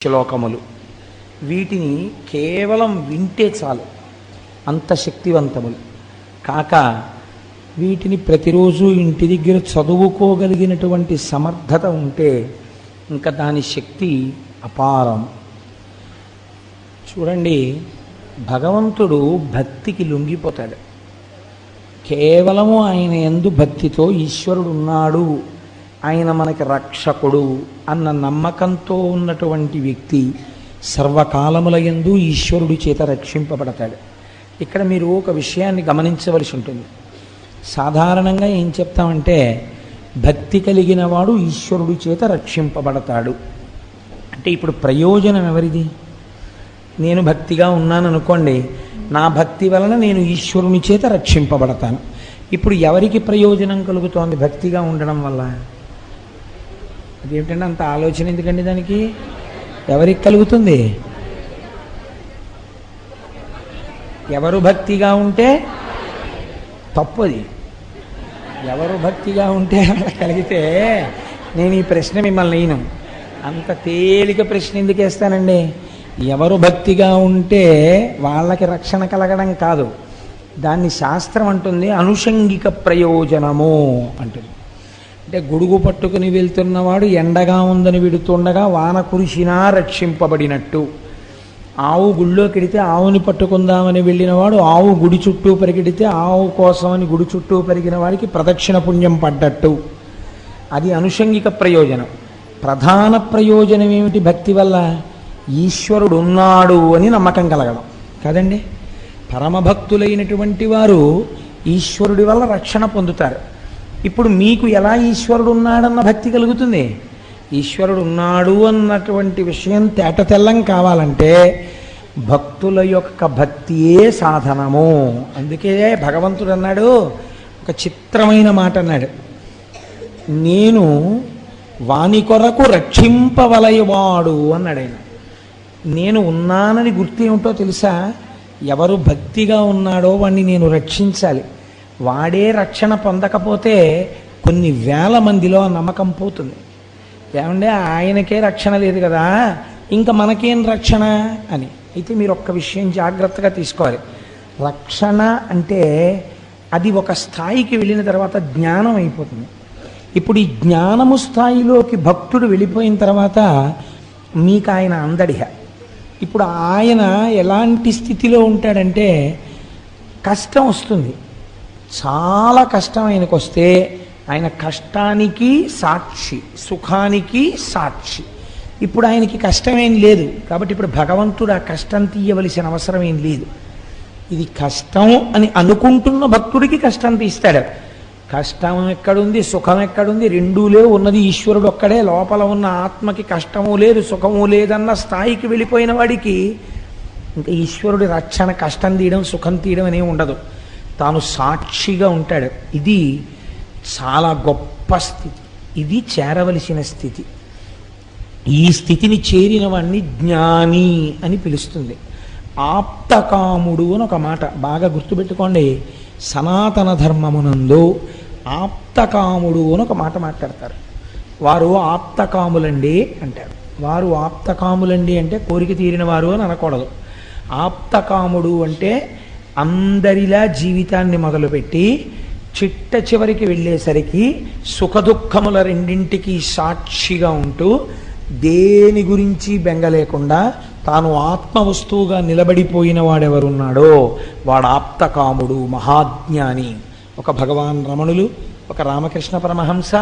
శ్లోకములు వీటిని కేవలం వింటే చాలు, అంత శక్తివంతములు కాక వీటిని ప్రతిరోజు ఇంటి దగ్గర చదువుకోగలిగినటువంటి సమర్థత ఉంటే ఇంకా దాని శక్తి అపారం. చూడండి, భగవంతుడు భక్తికి లొంగిపోతాడు. కేవలము ఆయన యందు భక్తితో ఈశ్వరుడు ఉన్నాడు, ఆయన మనకి రక్షకుడు అన్న నమ్మకంతో ఉన్నటువంటి వ్యక్తి సర్వకాలముల యందు ఈశ్వరుడి చేత రక్షింపబడతాడు. ఇక్కడ మీరు ఒక విషయాన్ని గమనించవలసి ఉంటుంది. సాధారణంగా ఏం చెప్తామంటే, భక్తి కలిగిన వాడు ఈశ్వరుడి చేత రక్షింపబడతాడు అంటే ఇప్పుడు ప్రయోజనం ఎవరిది? నేను భక్తిగా ఉన్నాను అనుకోండి, నా భక్తి వలన నేను ఈశ్వరుని చేత రక్షింపబడతాను. ఇప్పుడు ఎవరికి ప్రయోజనం కలుగుతోంది భక్తిగా ఉండడం వల్ల? అదేమిటంటే అంత ఆలోచన ఎందుకండి దానికి? ఎవరికి కలుగుతుంది? ఎవరు భక్తిగా ఉంటే తప్పది. ఎవరు భక్తిగా ఉంటే కలిగితే నేను ఈ ప్రశ్న మిమ్మల్ని నేను అంత తేలిక ప్రశ్న ఎందుకు వేస్తానండి? ఎవరు భక్తిగా ఉంటే వాళ్ళకి రక్షణ కలగడం కాదు, దాన్ని శాస్త్రం అంటుంది అనుషంగిక ప్రయోజనము అంటుంది. అంటే గొడుగు పట్టుకుని వెళ్తున్నవాడు ఎండగా ఉందని విడుతుండగా వాన కురిసినా రక్షింపబడినట్టు. ఆవు గుళ్ళోకి వెడితే ఆవుని పట్టుకుందామని వెళ్ళినవాడు ఆవు గుడి చుట్టూ పరిగెడితే ఆవు కోసమని గుడి చుట్టూ పరిగిన వాడికి ప్రదక్షిణ పుణ్యం పడ్డట్టు. అది అనుషంగిక ప్రయోజనం. ప్రధాన ప్రయోజనం ఏమిటి భక్తి వల్ల? ఈశ్వరుడు ఉన్నాడు అని నమ్మకం కలగడం కదండి. పరమభక్తులైనటువంటి వారు ఈశ్వరుడి వల్ల రక్షణ పొందుతారు. ఇప్పుడు మీకు ఎలా ఈశ్వరుడు ఉన్నాడన్న భక్తి కలుగుతుంది? ఈశ్వరుడు ఉన్నాడు అన్నటువంటి విషయం తేటతెల్లం కావాలంటే భక్తుల యొక్క భక్తియే సాధనము. అందుకే భగవంతుడు అన్నాడు, ఒక చిత్రమైన మాట అన్నాడు, నేను వాని కొరకు రక్షింపవలయవాడు అన్నాడు ఆయన. నేను ఉన్నానని గుర్తు ఏమిటో తెలుసా? ఎవరు భక్తిగా ఉన్నాడో వాణ్ణి నేను రక్షించాలి. వాడే రక్షణ పొందకపోతే కొన్ని వేల మందిలో ఆ నమ్మకం పోతుంది. ఏమంటే ఆయనకే రక్షణ లేదు కదా, ఇంకా మనకేం రక్షణ అని. అయితే మీరు ఒక్క విషయం జాగ్రత్తగా తీసుకోవాలి. రక్షణ అంటే అది ఒక స్థాయికి వెళ్ళిన తర్వాత జ్ఞానం అయిపోతుంది. ఇప్పుడు ఈ జ్ఞానము స్థాయిలోకి భక్తుడు వెళ్ళిపోయిన తర్వాత మీకు ఆయన అందడిహ. ఇప్పుడు ఆయన ఎలాంటి స్థితిలో ఉంటాడంటే, కష్టం వస్తుంది, చాలా కష్టం ఆయనకు వస్తే ఆయన కష్టానికి సాక్షి, సుఖానికి సాక్షి. ఇప్పుడు ఆయనకి కష్టమేం లేదు కాబట్టి ఇప్పుడు భగవంతుడు ఆ కష్టం తీయవలసిన అవసరం ఏం లేదు. ఇది కష్టం అని అనుకుంటున్న భక్తుడికి కష్టం తీస్తాడు. కష్టం ఎక్కడుంది, సుఖం ఎక్కడుంది? రెండూ లేవు, ఉన్నది ఈశ్వరుడు ఒక్కడే. లోపల ఉన్న ఆత్మకి కష్టము లేదు సుఖము లేదన్న స్థాయికి వెళ్ళిపోయిన వాడికి ఇంకా ఈశ్వరుడి రక్షణ కష్టం తీయడం సుఖం తీయడం అనేవి ఉండదు. తాను సాక్షిగా ఉంటాడు. ఇది చాలా గొప్ప స్థితి, ఇది చేరవలసిన స్థితి. ఈ స్థితిని చేరిన వాడిని జ్ఞాని అని పిలుస్తుంది. ఆప్తకాముడు అని ఒక మాట బాగా గుర్తుపెట్టుకోండి. సనాతన ధర్మమునందు ఆప్తకాముడు అని ఒక మాట మాట్లాడతారు. వారు ఆప్తకాములండి అంటారు. వారు ఆప్తకాములండి అంటే కోరిక తీరిన వారు అని అనకూడదు. ఆప్తకాముడు అంటే అందరిలా జీవితాన్ని మొదలుపెట్టి చిట్ట చివరికి వెళ్ళేసరికి సుఖదుఖముల రెండింటికి సాక్షిగా ఉంటూ దేని గురించి బెంగ లేకుండా తాను ఆత్మ వస్తువుగా నిలబడిపోయిన వాడెవరున్నాడో వాడు ఆప్తకాముడు, మహాజ్ఞాని. ఒక భగవాన్ రమణులు, ఒక రామకృష్ణ పరమహంస,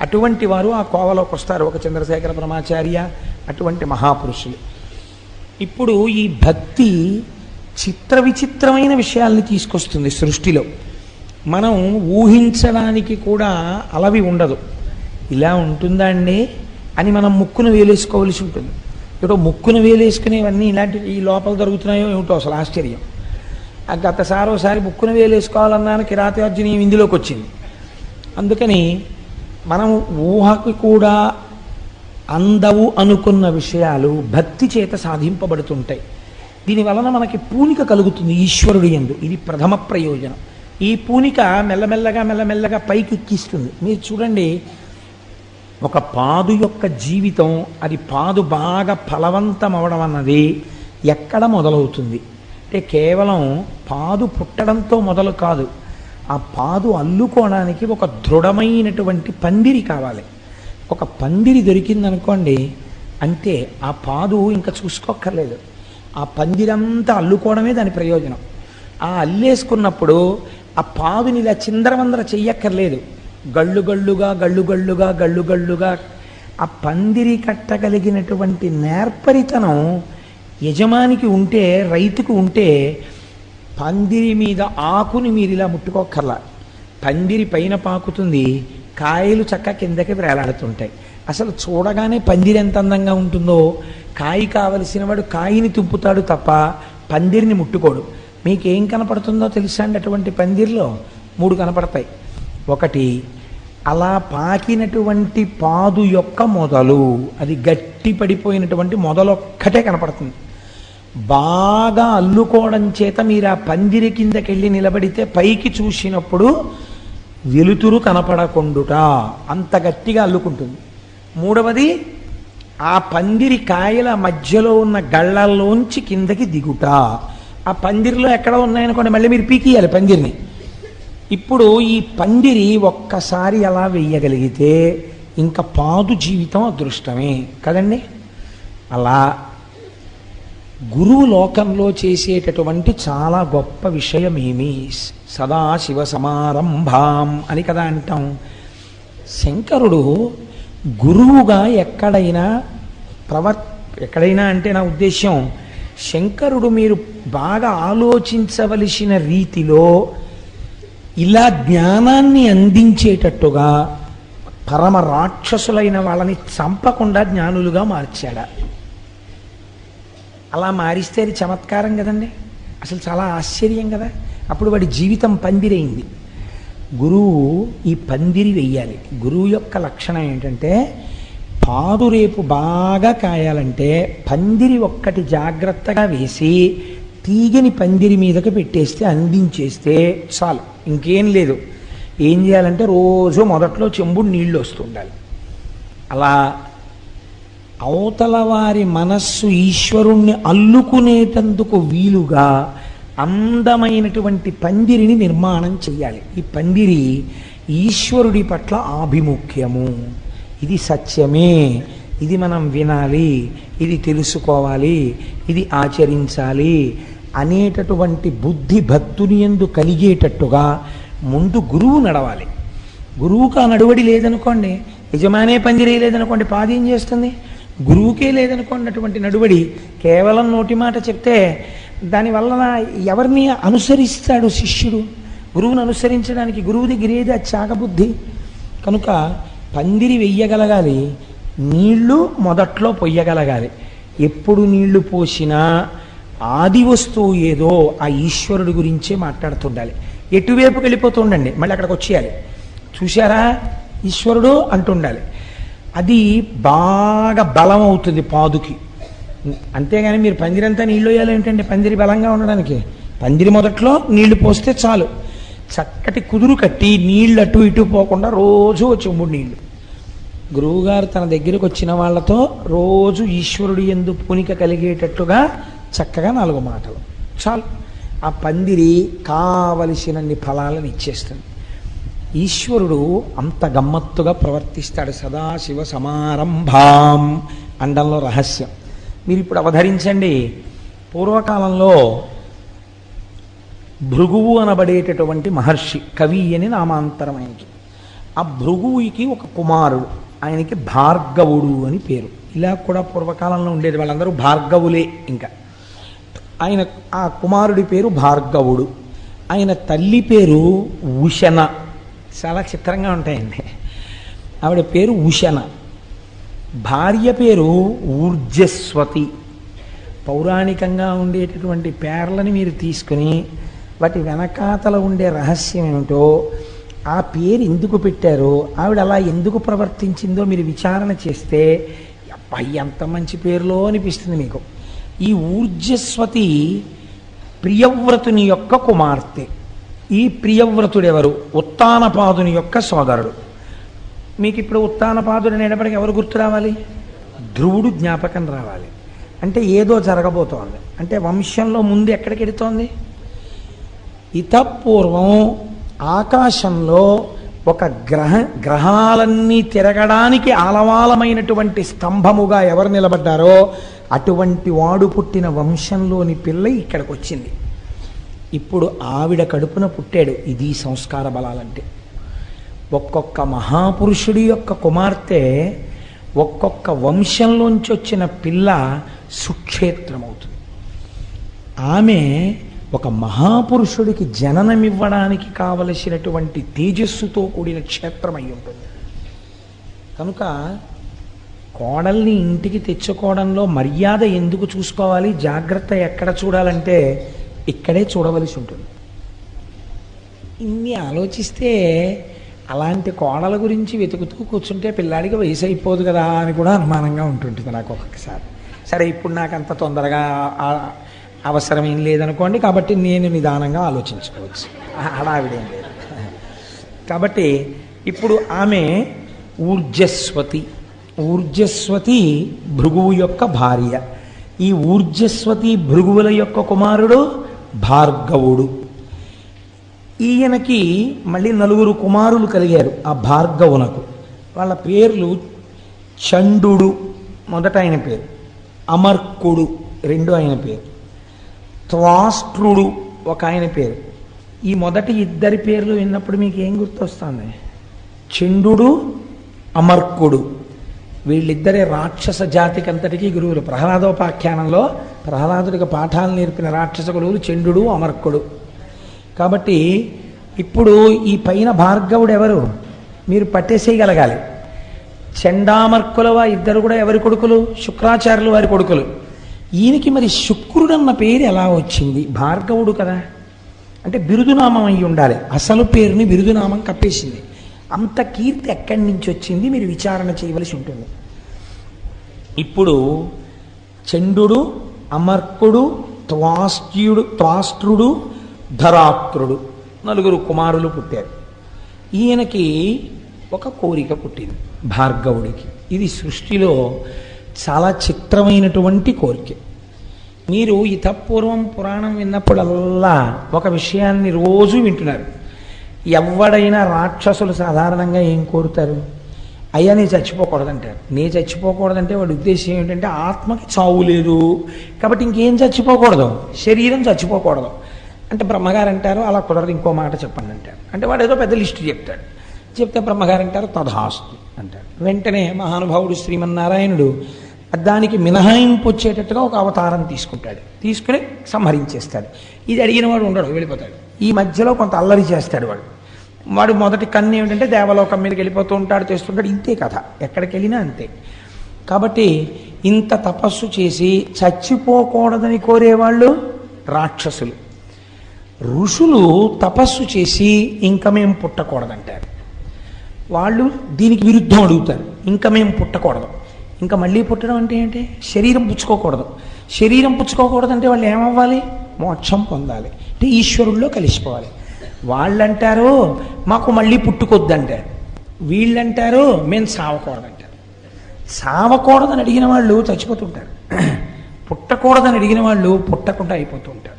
అటువంటి వారు ఆ కోవలోకి వస్తారు. ఒక చంద్రశేఖర పరమాచార్య, అటువంటి మహాపురుషులు. ఇప్పుడు ఈ భక్తి చిత్ర విచిత్రమైన విషయాల్ని తీసుకొస్తుంది సృష్టిలో. మనం ఊహించడానికి కూడా అలవి ఉండదు. ఇలా ఉంటుందా అండి అని మనం ముక్కును వేలేసుకోవలసి ఉంటుంది. ఇప్పుడు ముక్కును వేలేసుకునేవన్నీ ఇలాంటి ఈ లోపల జరుగుతున్నాయో ఏమిటో అసలు ఆశ్చర్యం. గతసారి ఒకసారి ముక్కును వేలేసుకోవాలన్నాను, కిరాతార్జునీయం ఇందులోకి వచ్చింది. అందుకని మనం ఊహకు కూడా అందవు అనుకున్న విషయాలు భక్తి చేత సాధింపబడుతుంటాయి. దీనివలన మనకి పూనిక కలుగుతుంది ఈశ్వరుడి యందు. ఇది ప్రథమ ప్రయోజనం. ఈ పూనిక మెల్లమెల్లగా పైకి ఎక్కిస్తుంది. మీరు చూడండి, ఒక పాదు యొక్క జీవితం, అది పాదు బాగా ఫలవంతం అవడం అన్నది ఎక్కడ మొదలవుతుంది అంటే కేవలం పాదు పుట్టడంతో మొదలు కాదు. ఆ పాదు అల్లుకోవడానికి ఒక దృఢమైనటువంటి పందిరి కావాలి. ఒక పందిరి దొరికిందనుకోండి అంటే ఆ పాదు ఇంకా చూసుకోక్కర్లేదు. ఆ పందిరంతా అల్లుకోవడమే దాని ప్రయోజనం. ఆ అల్లేసుకున్నప్పుడు ఆ పాదుని ఇలా చిందరవందర చెయ్యక్కర్లేదు. గళ్ళు గళ్ళుగా గళ్ళు గళ్ళుగా గళ్ళు గళ్ళుగా ఆ పందిరి కట్టగలిగినటువంటి నేర్పరితనం యజమానికి ఉంటే, రైతుకు ఉంటే, పందిరి మీద ఆకుని మీరు ఇలా ముట్టుకోక్కర్లా. పందిరి పైన పాకుతుంది, కాయలు చక్క కిందకి వేలాడుతుంటాయి. అసలు చూడగానే పందిరి ఎంత అందంగా ఉంటుందో, కాయ కావలసిన వాడు కాయని తుంపుతాడు తప్ప పందిరిని ముట్టుకోడు. మీకేం కనపడుతుందో తెలుసా అండి? అటువంటి పందిరిలో 3 కనపడతాయి. ఒకటి, అలా పాకినటువంటి పాదు యొక్క మొదలు, అది గట్టి పడిపోయినటువంటి మొదలొక్కటే కనపడుతుంది. బాగా అల్లుకోవడం చేత మీరు ఆ పందిరి కిందకెళ్ళి నిలబడితే పైకి చూసినప్పుడు వెలుతురు కనపడకుండుట, అంత గట్టిగా అల్లుకుంటుంది. మూడవది, ఆ పందిరి కాయల మధ్యలో ఉన్న గళ్ళల్లోంచి కిందకి దిగుట. ఆ పందిరిలో ఎక్కడ ఉన్నాయనుకోండి మళ్ళీ మీరు పీకియాలి పందిరిని. ఇప్పుడు ఈ పందిరి ఒక్కసారి అలా వెయ్యగలిగితే ఇంకా పాదు జీవితం అదృష్టమే కదండి. అలా గురువు లోకంలో చేసేటటువంటి చాలా గొప్ప విషయం ఏమి, సదాశివ సమారంభాం అని కదా అంటాం. శంకరుడు గురువుగా ఎక్కడైనా అంటే నా ఉద్దేశం, శంకరుడు మీరు బాగా ఆలోచించవలసిన రీతిలో ఇలా జ్ఞానాన్ని అందించేటట్టుగా పరమ రాక్షసులైన వాళ్ళని చంపకుండా జ్ఞానులుగా మార్చాడా? అలా మారిస్తే అది చమత్కారం కదండి, అసలు చాలా ఆశ్చర్యం కదా. అప్పుడు వాడి జీవితం పందిరైంది. గురువు ఈ పందిరి వెయ్యాలి. గురువు యొక్క లక్షణం ఏంటంటే, పాదు రేపు బాగా కాయాలంటే పందిరి ఒక్కటి జాగ్రత్తగా వేసి తీగని పందిరి మీదకి పెట్టేస్తే, అందించేస్తే చాలు, ఇంకేం లేదు. ఏం చేయాలంటే రోజు మొదట్లో చెంబుడు నీళ్లు వస్తుండాలి. అలా అవతల వారి మనస్సు ఈశ్వరుణ్ణి అల్లుకునేటందుకు వీలుగా అందమైనటువంటి పందిరిని నిర్మాణం చెయ్యాలి. ఈ పందిరి ఈశ్వరుడి పట్ల ఆభిముఖ్యము, ఇది సత్యమే, ఇది మనం వినాలి, ఇది తెలుసుకోవాలి, ఇది ఆచరించాలి అనేటటువంటి బుద్ధి భక్తుని యందు కలిగేటట్టుగా ముందు గురువు నడవాలి. గురువుకు ఆ నడువడి లేదనుకోండి, యజమానే పందిరే లేదనుకోండి, పాది ఏం చేస్తుంది? గురువుకే లేదనుకోండి అటువంటి నడువడి. కేవలం నోటి మాట చెప్తే దానివల్ల ఎవరిని అనుసరిస్తాడు శిష్యుడు? గురువుని అనుసరించడానికి గురువు దగ్గర ఏది చాగబుద్ధి. కనుక పందిరి వెయ్యగలగాలి, నీళ్లు మొదట్లో పొయ్యగలగాలి. ఎప్పుడు నీళ్లు పోసినా ఆది వస్తువు ఏదో ఆ ఈశ్వరుడి గురించే మాట్లాడుతుండాలి. ఎటువైపుకి వెళ్ళిపోతుండండి, మళ్ళీ అక్కడికి వచ్చేయాలి. చూశారా ఈశ్వరుడు అంటుండాలి. అది బాగా బలం అవుతుంది పాదుకి. అంతేగాని మీరు పందిరంతా నీళ్ళు వేయాలి ఏంటంటే, పందిరి బలంగా ఉండడానికి పందిరి మొదట్లో నీళ్లు పోస్తే చాలు. చక్కటి కుదురు కట్టి నీళ్ళు అటు ఇటు పోకుండా రోజు చెంబుడు నీళ్ళు. గురువుగారు తన దగ్గరకు వచ్చిన వాళ్ళతో రోజు ఈశ్వరుడు యందు పూనిక కలిగేటట్టుగా చక్కగా 4 మాటలు చాలు. ఆ పందిరి కావలసినన్ని ఫలాలను ఇచ్చేస్తుంది. ఈశ్వరుడు అంత గమ్మత్తుగా ప్రవర్తిస్తాడు. సదాశివ సమారంభాం అండంలో రహస్యం. మీరు ఇప్పుడు అవధరించండి. పూర్వకాలంలో భృగువు అనబడేటటువంటి మహర్షి, కవి అని నామాంతరం ఆయనకి. ఆ భృగువుకి ఒక కుమారుడు, ఆయనకి భార్గవుడు అని పేరు. ఇలా కూడా పూర్వకాలంలో ఉండేది, వాళ్ళందరూ భార్గవులే. ఇంకా ఆయన ఆ కుమారుడి పేరు భార్గవుడు. ఆయన తల్లి పేరు ఉషన. చాలా చిత్రంగా ఉంటాయండి. ఆవిడ పేరు ఉషన. భార్య పేరు ఊర్జస్వతి. పౌరాణికంగా ఉండేటటువంటి పేర్లని మీరు తీసుకుని వాటి వెనకాతల ఉండే రహస్యం ఏమిటో, ఆ పేరు ఎందుకు పెట్టారో, ఆవిడ అలా ఎందుకు ప్రవర్తించిందో మీరు విచారణ చేస్తే అబ్బాయి ఎంత మంచి పేరులో అనిపిస్తుంది మీకు. ఈ ఊర్జస్వతి ప్రియవ్రతుని యొక్క కుమార్తె. ఈ ప్రియవ్రతుడెవరు? ఉత్తానపాదుని యొక్క సోదరుడు. మీకు ఇప్పుడు ఉత్తానపాదుడు అనేటప్పటికి ఎవరు గుర్తు రావాలి? ధ్రువుడు జ్ఞాపకం రావాలి. అంటే ఏదో జరగబోతోంది. అంటే వంశంలో ముందు ఎక్కడికి వెడుతోంది? ఇతపూర్వం ఆకాశంలో ఒక గ్రహాలన్నీ తిరగడానికి ఆలవాలమైనటువంటి స్తంభముగా ఎవరు నిలబడ్డారో అటువంటి వాడు పుట్టిన వంశంలోని పిల్ల ఇక్కడికి వచ్చింది. ఇప్పుడు ఆవిడ కడుపున పుట్టాడు. ఇది సంస్కార బలాలంటే. ఒక్కొక్క మహాపురుషుడి యొక్క కుమార్తె ఒక్కొక్క వంశంలోంచి వచ్చిన పిల్ల సుక్షేత్రమవుతుంది. ఆమె ఒక మహాపురుషుడికి జననమివ్వడానికి కావలసినటువంటి తేజస్సుతో కూడిన క్షేత్రమై ఉంటుంది. కనుక కోడల్ని ఇంటికి తెచ్చుకోవడంలో మర్యాద ఎందుకు చూసుకోవాలి, జాగ్రత్త ఎక్కడ చూడాలంటే ఇక్కడే చూడవలసి ఉంటుంది. ఇన్ని ఆలోచిస్తే అలాంటి కోడల గురించి వెతుకుతూ కూర్చుంటే పిల్లాడికి వయసు అయిపోదు కదా అని కూడా అనుమానంగా ఉంటుంటుంది నాకు ఒక్కొక్కసారి. సరే, ఇప్పుడు నాకు అంత తొందరగా అవసరం ఏం లేదనుకోండి, కాబట్టి నేను నిదానంగా ఆలోచించుకోవచ్చు, హడావిడేం లేదు. కాబట్టి ఇప్పుడు ఆమె ఊర్జస్వతి. ఊర్జస్వతి భృగువు యొక్క భార్య. ఈ ఊర్జస్వతి భృగువుల యొక్క కుమారుడు భార్గవుడు. ఈయనకి మళ్ళీ 4 కుమారులు కలిగారు ఆ భార్గవునకు. వాళ్ళ పేర్లు చండు మొదట ఆయన పేరు, అమర్కుడు రెండో ఆయన పేరు, త్వాష్ట్రుడు ఒక ఆయన పేరు. ఈ మొదటి ఇద్దరి పేర్లు విన్నప్పుడు మీకు ఏం గుర్తొస్తుంది? చండు, అమర్కుడు. వీళ్ళిద్దరే రాక్షస జాతికి అంతటికీ గురువులు. ప్రహ్లాదోపాఖ్యానంలో ప్రహ్లాదుడికి పాఠాలు నేర్పిన రాక్షస గురువులు చండు, అమర్కుడు. కాబట్టి ఇప్పుడు ఈ పైన భార్గవుడు ఎవరు మీరు పట్టేసేయగలగాలి. చండామర్కుల ఇద్దరు కూడా ఎవరి కొడుకులు? శుక్రాచార్యులు వారి కొడుకులు. ఈయనకి మరి శుక్రుడన్న పేరు ఎలా వచ్చింది? భార్గవుడు కదా, అంటే బిరుదునామం అయి ఉండాలి. అసలు పేరుని బిరుదునామం కప్పేసింది. అంత కీర్తి ఎక్కడి నుంచి వచ్చింది మీరు విచారణ చేయవలసి ఉంటుంది. ఇప్పుడు చండు, అమర్కుడు, త్వాష్ట్రుడు, ధరాత్రుడు 4 కుమారులు పుట్టారు. ఈయనకి ఒక కోరిక పుట్టింది భార్గవుడికి. ఇది సృష్టిలో చాలా చిత్రమైనటువంటి కోరిక. మీరు ఇతపూర్వం పురాణం విన్నప్పుడల్లా ఒక విషయాన్ని రోజు వింటున్నారు. ఎవడైనా రాక్షసులు సాధారణంగా ఏం కోరుతారు? అయ్యా నీ చచ్చిపోకూడదంటారు. నీ చచ్చిపోకూడదంటే వాడి ఉద్దేశం ఏమిటంటే ఆత్మకి చావు లేదు కాబట్టి ఇంకేం చచ్చిపోకూడదు, శరీరం చచ్చిపోకూడదు అంటే బ్రహ్మగారు అంటారు అలా కుదరదు, ఇంకో మాట చెప్పండి అంటారు. అంటే వాడు ఏదో పెద్ద లిస్టు చెప్తాడు. చెప్తే బ్రహ్మగారు అంటారు తథాస్తు అంటాడు. వెంటనే మహానుభావుడు శ్రీమన్నారాయణుడు దానికి మినహాయింపు వచ్చేటట్టుగా ఒక అవతారం తీసుకుంటాడు. తీసుకుని సంహరించేస్తాడు. ఇది అడిగిన వాడు ఉండడు, వెళ్ళిపోతాడు. ఈ మధ్యలో కొంత అల్లరి చేస్తాడు వాడు. వాడు మొదటి కన్ను ఏమిటంటే దేవలోకం మీదకి వెళ్ళిపోతూ ఉంటాడు, చేస్తుంటాడు. ఇంతే కథ, ఎక్కడికి వెళ్ళినా అంతే. కాబట్టి ఇంత తపస్సు చేసి చచ్చిపోకూడదని కోరేవాళ్ళు రాక్షసులు. ఋషులు తపస్సు చేసి ఇంకా మేము పుట్టకూడదంటారు. వాళ్ళు దీనికి విరుద్ధం అడుగుతారు, ఇంకా మేము పుట్టకూడదు. ఇంకా మళ్ళీ పుట్టడం అంటే ఏంటి? శరీరం పుచ్చుకోకూడదు. శరీరం పుచ్చుకోకూడదంటే వాళ్ళు ఏమవ్వాలి? మోక్షం పొందాలి, అంటే ఈశ్వరుల్లో కలిసిపోవాలి. వాళ్ళంటారు మాకు మళ్ళీ పుట్టుకొద్దంటారు. వీళ్ళంటారు మేము సావకూడదంటారు. సావకూడదని అడిగిన వాళ్ళు చచ్చిపోతుంటారు, పుట్టకూడదని అడిగిన వాళ్ళు పుట్టకుండా అయిపోతూ ఉంటారు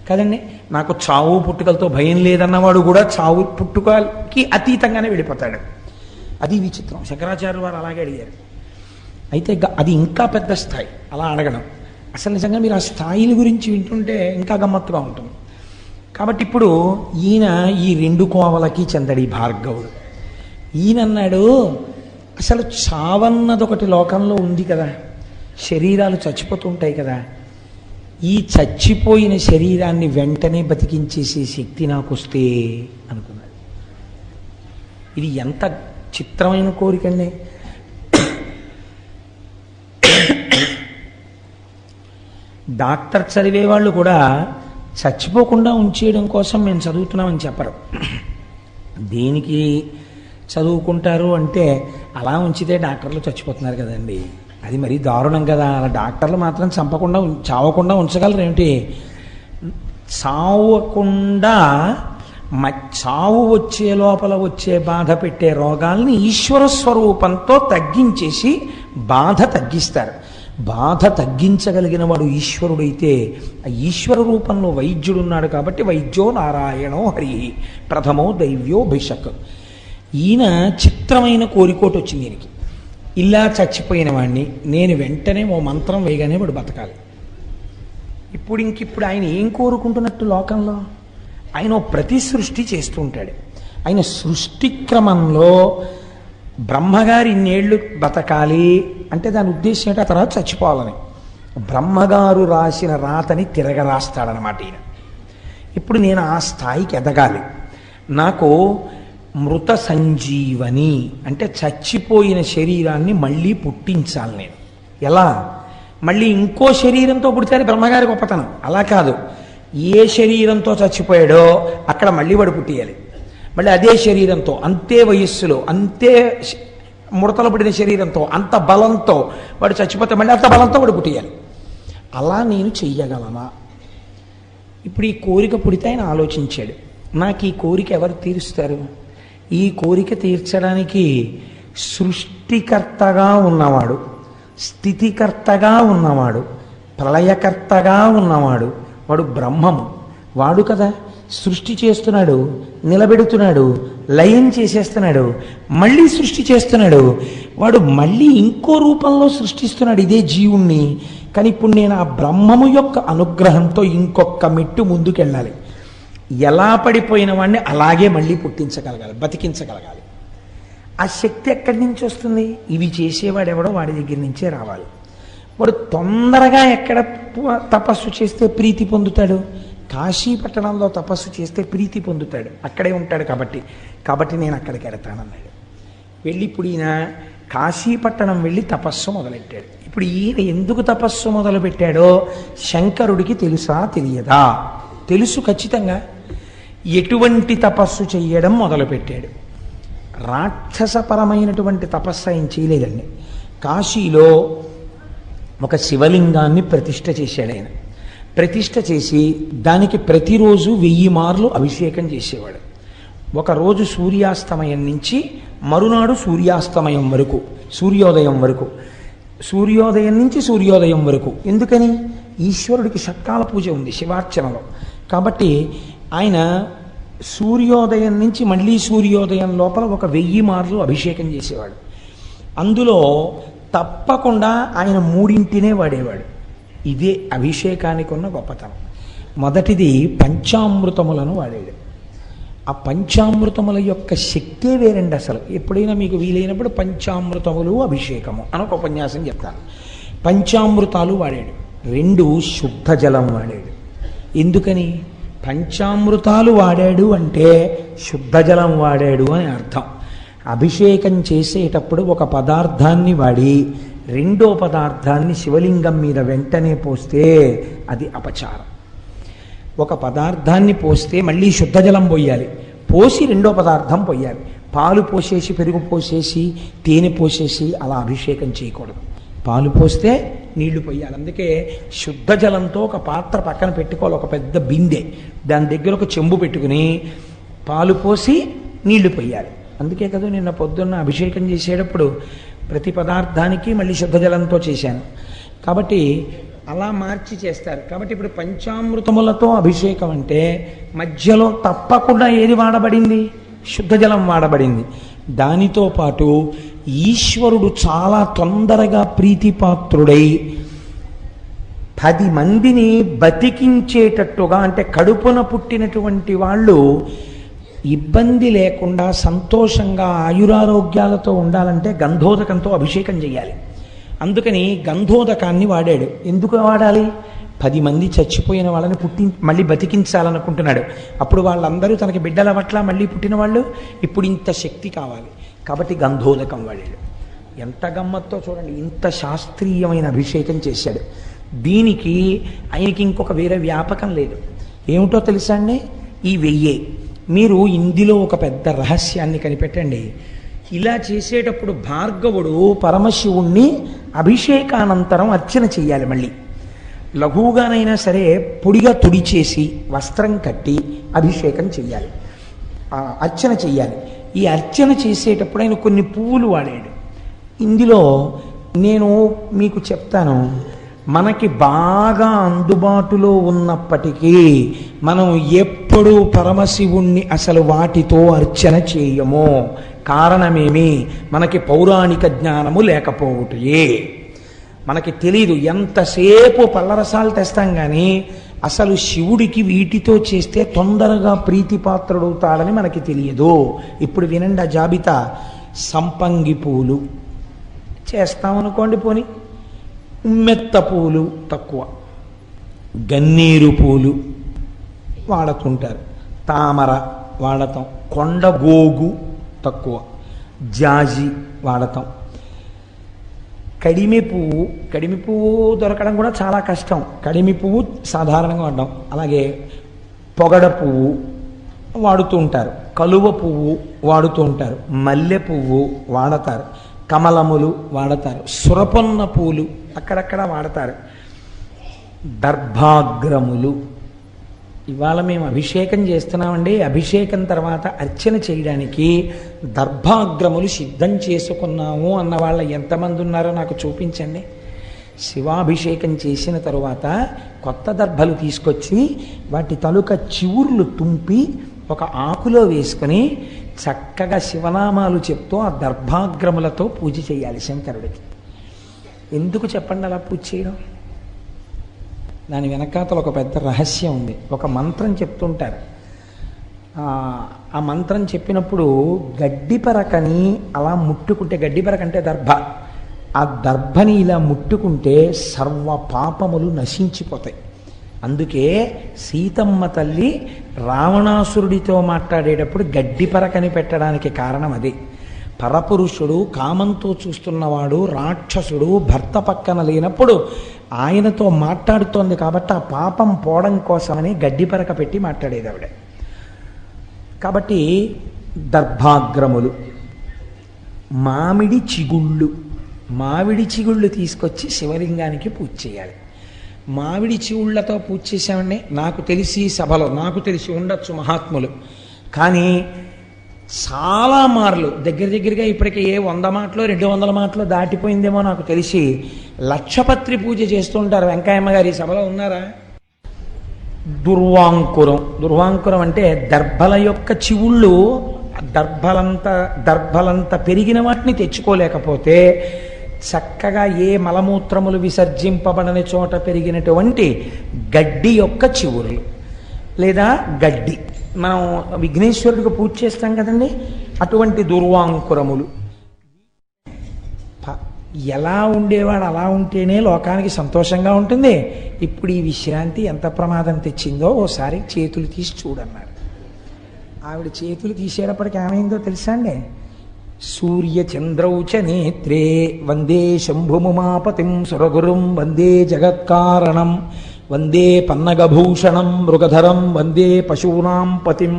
కదండి. నాకు చావు పుట్టుకలతో భయం లేదన్నవాడు కూడా చావు పుట్టుకలకి అతీతంగానే వెళ్ళిపోతాడు. అది విచిత్రం. శంకరాచార్యులు వారు అలాగే అడిగారు. అయితే అది ఇంకా పెద్ద స్థాయి అలా అడగడం. అసలు నిజంగా మీరు ఆ స్థాయిల గురించి వింటుంటే ఇంకా గమ్మత్తుగా ఉంటుంది. కాబట్టి ఇప్పుడు ఈయన ఈ 2 కోవలకి చెందడి భార్గవుడు. ఈయనన్నాడు అసలు చావన్నదొకటి లోకంలో ఉంది కదా, శరీరాలు చచ్చిపోతుంటాయి కదా, ఈ చచ్చిపోయిన శరీరాన్ని వెంటనే బతికించేసే శక్తి నాకు వస్తే అనుకున్నాడు. ఇది ఎంత చిత్రమైన కోరికండి. డాక్టర్ చదివే వాళ్ళు కూడా చచ్చిపోకుండా ఉంచేయడం కోసం మేము చదువుతున్నామని చెప్పరు. దేనికి చదువుకుంటారు అంటే అలా ఉంచితే డాక్టర్లు చచ్చిపోతున్నారు కదండి, అది మరీ దారుణం కదా. అలా డాక్టర్లు మాత్రం చావకుండా ఉంచగలరు ఏమిటి? చావకుండా చావు వచ్చే లోపల వచ్చే బాధ పెట్టే రోగాల్ని ఈశ్వర స్వరూపంతో తగ్గించేసి బాధ తగ్గిస్తారు. బాధ తగ్గించగలిగిన వాడు ఈశ్వరుడైతే ఆ ఈశ్వర రూపంలో వైద్యుడున్నాడు కాబట్టి వైద్యో నారాయణో హరి ప్రథమో దైవ్యో భిషక్. ఈయన చిత్రమైన కోరికోటి వచ్చింది ఈయనకి. ఇలా చచ్చిపోయిన వాడిని నేను వెంటనే ఓ మంత్రం వేయగానే వాడు బతకాలి. ఇప్పుడు ఆయన ఏం కోరుకుంటున్నట్టు లోకంలో? ఆయన ప్రతి సృష్టి చేస్తూ ఉంటాడు. ఆయన సృష్టి క్రమంలో బ్రహ్మగారు ఇన్నేళ్ళు బతకాలి అంటే దాని ఉద్దేశం ఏంటి? ఆ తర్వాత చచ్చిపోవాలని. బ్రహ్మగారు రాసిన రాతని తిరగరాస్తాడనమాట ఈయన. ఇప్పుడు నేను ఆ స్థాయికి ఎదగాలి. నాకు మృత సంజీవని అంటే చచ్చిపోయిన శరీరాన్ని మళ్ళీ పుట్టించాలి నేను. ఎలా? మళ్ళీ ఇంకో శరీరంతో పుడితే బ్రహ్మగారి గొప్పతనం. అలా కాదు, ఏ శరీరంతో చచ్చిపోయాడో అక్కడ మళ్ళీ వాడు పుట్టియాలి. మళ్ళీ అదే శరీరంతో, అంతే వయస్సులో, అంతే ముడతలు పడిన శరీరంతో, అంత బలంతో వాడు చచ్చిపోతే మళ్ళీ అంత బలంతో వాడు పుట్టియాలి. అలా నేను చెయ్యగలనా? ఇప్పుడు ఈ కోరిక పుడితే ఆయన ఆలోచించాడు, నాకు ఈ కోరిక ఎవరు తీరుస్తారు? ఈ కోరిక తీర్చడానికి సృష్టికర్తగా ఉన్నవాడు, స్థితికర్తగా ఉన్నవాడు, ప్రళయకర్తగా ఉన్నవాడు వాడు బ్రహ్మము. వాడు కదా సృష్టి చేస్తున్నాడు, నిలబెడుతున్నాడు, లయం చేసేస్తున్నాడు, మళ్ళీ సృష్టి చేస్తున్నాడు. వాడు మళ్ళీ ఇంకో రూపంలో సృష్టిస్తున్నాడు ఇదే జీవుణ్ణి. కానీ ఇప్పుడు నేను ఆ బ్రహ్మము యొక్క అనుగ్రహంతో ఇంకొక మెట్టు ముందుకెళ్ళాలి. ఎలా పడిపోయిన వాడిని అలాగే మళ్ళీ పుట్టించగలగాలి, బతికించగలగాలి. ఆ శక్తి ఎక్కడి నుంచి వస్తుంది? ఇవి చేసేవాడు ఎవడో వాడి దగ్గర నుంచే రావాలి. వాడు తొందరగా ఎక్కడ తపస్సు చేస్తే ప్రీతి పొందుతాడు? కాశీ పట్టణంలో తపస్సు చేస్తే ప్రీతి పొందుతాడు, అక్కడే ఉంటాడు కాబట్టి నేను అక్కడికి వెడతానన్నాడు. వెళ్ళి ఇప్పుడు ఈయన కాశీపట్టణం వెళ్ళి తపస్సు మొదలెట్టాడు. ఇప్పుడు ఈయన ఎందుకు తపస్సు మొదలుపెట్టాడో శంకరుడికి తెలుసా తెలియదా? తెలుసు ఖచ్చితంగా. ఎటువంటి తపస్సు చెయ్యడం మొదలుపెట్టాడు? రాక్షసపరమైనటువంటి తపస్సు ఆయన చేయలేదండి. కాశీలో ఒక శివలింగాన్ని ప్రతిష్ఠ చేశాడు ఆయన. ప్రతిష్ఠ చేసి దానికి ప్రతిరోజు 1000 మార్లు అభిషేకం చేసేవాడు. ఒకరోజు సూర్యాస్తమయం నుంచి మరునాడు సూర్యాస్తమయం వరకు, సూర్యోదయం వరకు, సూర్యోదయం నుంచి సూర్యోదయం వరకు. ఎందుకని? ఈశ్వరుడికి షట్కాల పూజ ఉంది శివార్చనలో. కాబట్టి ఆయన సూర్యోదయం నుంచి మళ్ళీ సూర్యోదయం లోపల ఒక 1000 మార్లు అభిషేకం చేసేవాడు. అందులో తప్పకుండా ఆయన 3 వాడేవాడు. ఇదే అభిషేకానికి ఉన్న గొప్పతనం. మొదటిది పంచామృతములను వాడాడు. ఆ పంచామృతముల యొక్క శక్తే వేరండి అసలు. ఎప్పుడైనా మీకు వీలైనప్పుడు పంచామృతములు అభిషేకము అని ఒక ఉపన్యాసం చెప్తాను. పంచామృతాలు వాడాడు. 2 శుద్ధ జలం వాడాడు. ఎందుకని? పంచామృతాలు వాడాడు అంటే శుద్ధ జలం వాడాడు అని అర్థం. అభిషేకం చేసేటప్పుడు ఒక పదార్థాన్ని వాడి రెండో పదార్థాన్ని శివలింగం మీద వెంటనే పోస్తే అది అపచారం. ఒక పదార్థాన్ని పోస్తే మళ్ళీ శుద్ధ జలం పోయాలి, పోసి రెండో పదార్థం పోయాలి. పాలు పోసేసి, పెరుగు పోసేసి, తేనె పోసేసి అలా అభిషేకం చేయకూడదు. పాలు పోస్తే నీళ్లు పోయాలి. అందుకే శుద్ధ జలంతో ఒక పాత్ర పక్కన పెట్టుకోవాలి, ఒక పెద్ద బిందె, దాని దగ్గర ఒక చెంబు పెట్టుకుని పాలు పోసి నీళ్లు పోయాలి. అందుకే కదా నిన్న పొద్దున్న అభిషేకం చేసేటప్పుడు ప్రతి పదార్థానికి మళ్ళీ శుద్ధ జలంతో చేశాను. కాబట్టి అలా మార్చి చేస్తారు. కాబట్టి ఇప్పుడు పంచామృతములతో అభిషేకం అంటే మధ్యలో తప్పకుండా ఏది వాడబడింది? శుద్ధ జలం వాడబడింది. దానితో పాటు ఈశ్వరుడు చాలా తొందరగా ప్రీతిపాత్రుడై 10 మందిని బతికించేటట్టుగా, అంటే కడుపున పుట్టినటువంటి వాళ్ళు ఇబ్బంది లేకుండా సంతోషంగా ఆయురారోగ్యాలతో ఉండాలంటే గంధోదకంతో అభిషేకం చేయాలి. అందుకని గంధోదకాన్ని వాడాడు. ఎందుకు వాడాలి? 10 మంది చచ్చిపోయిన వాళ్ళని మళ్ళీ బతికించాలనుకుంటున్నాడు. అప్పుడు వాళ్ళందరూ తనకి బిడ్డల పట్ల మళ్ళీ పుట్టిన వాళ్ళు, ఇప్పుడు ఇంత శక్తి కావాలి కాబట్టి గంధోదకం వాడాడు. ఎంత గమ్మత్తో చూడండి, ఇంత శాస్త్రీయమైన అభిషేకం చేశాడు. దీనికి ఆయనకి ఇంకొక వేరే వ్యాపకం లేదు. ఏమిటో తెలుసా అండి? ఈ 1000. మీరు ఇందులో ఒక పెద్ద రహస్యాన్ని కనిపెట్టండి. ఇలా చేసేటప్పుడు భార్గవుడు పరమశివుణ్ణి అభిషేకానంతరం అర్చన చెయ్యాలి. మళ్ళీ లఘువుగానైనా సరే పొడిగా తుడిచేసి వస్త్రం కట్టి అభిషేకం చెయ్యాలి. అర్చన చెయ్యాలి. ఈ అర్చన చేసేటప్పుడు ఆయన కొన్ని పువ్వులు వాడాడు. ఇందులో నేను మీకు చెప్తాను, మనకి బాగా అందుబాటులో ఉన్నప్పటికీ మనం ఎప్పుడూ పరమశివుణ్ణి అసలు వాటితో అర్చన చేయము. కారణమేమి? మనకి పౌరాణిక జ్ఞానము లేకపోవటయే. మనకి తెలీదు. ఎంతసేపు పళ్ళరసాలు తెస్తాం కానీ అసలు శివుడికి వీటితో చేస్తే తొందరగా ప్రీతిపాత్రుడవుతాడని మనకి తెలియదు. ఇప్పుడు వినండి ఆ జాబితా. సంపంగి పూలు చేస్తామనుకోండి, పోని మెత్త పూలు తక్కువ, గన్నీరు పూలు వాడుతుంటారు, తామర వాడతాం, కొండగోగు తక్కువ, జాజి వాడతాం, కడిమి పువ్వు దొరకడం కూడా చాలా కష్టం. కడిమి పువ్వు సాధారణంగా వాడడం. అలాగే పొగడ పువ్వు వాడుతూ ఉంటారు, కలువ పువ్వు వాడుతూ ఉంటారు, మల్లె పువ్వు వాడతారు, కమలములు వాడతారు, సురపొన్న పూలు అక్కడక్కడ వాడతారు, దర్భాగ్రములు. ఇవాళ మేము అభిషేకం చేస్తున్నామండి. అభిషేకం తర్వాత అర్చన చేయడానికి దర్భాగ్రములు సిద్ధం చేసుకున్నాము అన్న వాళ్ళ ఎంతమంది ఉన్నారో నాకు చూపించండి. శివాభిషేకం చేసిన తరువాత కొత్త దర్భలు తీసుకొచ్చి వాటి తలుక చివుర్లు తుంపి ఒక ఆకులో వేసుకొని చక్కగా శివనామాలు చెప్తూ ఆ దర్భాగ్రములతో పూజ చేయాలి శంకరుడికి. ఎందుకు చెప్పండి అలా పూజ చేయడం? దాని వెనకాతల ఒక పెద్ద రహస్యం ఉంది. ఒక మంత్రం చెప్తుంటారు. ఆ మంత్రం చెప్పినప్పుడు గడ్డిపరకని అలా ముట్టుకుంటే, గడ్డిపరక అంటే దర్భ, ఆ దర్భని ఇలా ముట్టుకుంటే సర్వ పాపములు నశించిపోతాయి. అందుకే సీతమ్మ తల్లి రావణాసురుడితో మాట్లాడేటప్పుడు గడ్డిపరకని పెట్టడానికి కారణం అదే. పరపురుషుడు, కామంతో చూస్తున్నవాడు, రాక్షసుడు భర్త పక్కన లేనప్పుడు ఆయనతో మాట్లాడుతోంది కాబట్టి ఆ పాపం పోవడం కోసమని గడ్డిపరక పెట్టి మాట్లాడేది ఆవిడ. కాబట్టి దర్భాగ్రములు, మామిడి చిగుళ్ళు తీసుకొచ్చి శివలింగానికి పూజ చేయాలి. మామిడి చిగుళ్లతో పూజ చేసామండి. నాకు తెలిసి సభలో, నాకు తెలిసి ఉండొచ్చు మహాత్ములు, కానీ చాలా మార్లు దగ్గరగా ఇప్పటికే 100 మాటలు 200 మాటలు దాటిపోయిందేమో నాకు తెలిసి లక్షపత్రి పూజ చేస్తుంటారు. వెంకయ్యమ్మ గారి సభలో ఉన్నారా? దుర్వాంకురం అంటే దర్భల యొక్క చివుళ్ళు దర్భలంత పెరిగిన వాటిని తెచ్చుకోలేకపోతే చక్కగా ఏ మలమూత్రములు విసర్జింపబడని చోట పెరిగినటువంటి గడ్డి యొక్క చివుళ్ళు లేదా గడ్డి, మనం విఘ్నేశ్వరుడికి పూజ చేస్తాం కదండి, అటువంటి దుర్వాంకురములు. ఎలా ఉండేవాడు అలా ఉంటేనే లోకానికి సంతోషంగా ఉంటుంది. ఇప్పుడు ఈ విశ్రాంతి ఎంత ప్రమాదం తెచ్చిందో ఓసారి చేతులు తీసి చూడన్నారు. ఆవిడ చేతులు తీసేటప్పటికి ఏమైందో తెలుసా అండి? సూర్య చంద్రౌచ నేత్రే వందే శంభుముమాపతిం సురగురుం వందే జగత్కారణం వందే పన్నగభూషణం మృగధరం వందే పశూనాం పతిం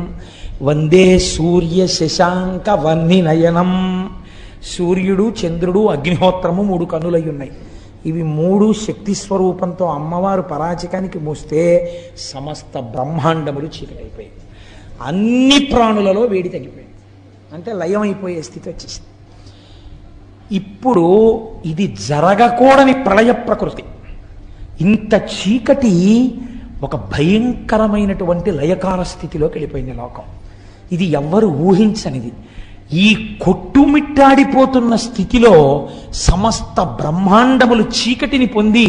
వందే సూర్య శశాంక వన్నినయనం. సూర్యుడు, చంద్రుడు, అగ్నిహోత్రము 3 కన్నులై ఉన్నాయి. ఇవి 3 శక్తి స్వరూపంతో అమ్మవారు పరాచికానికి మోస్తే సమస్త బ్రహ్మాండములు చీకటైపోయాయి. అన్ని ప్రాణులలో వేడి తగ్గిపోయింది, అంటే లయమైపోయే స్థితి వచ్చేసింది. ఇప్పుడు ఇది జరగకూడని ప్రళయ ప్రకృతి. ఇంత చీకటి ఒక భయంకరమైనటువంటి లయకార స్థితిలోకి వెళ్ళిపోయింది లోకం. ఇది ఎవ్వరు ఊహించనిది. ఈ కొట్టుమిట్టాడిపోతున్న స్థితిలో సమస్త బ్రహ్మాండములు చీకటిని పొంది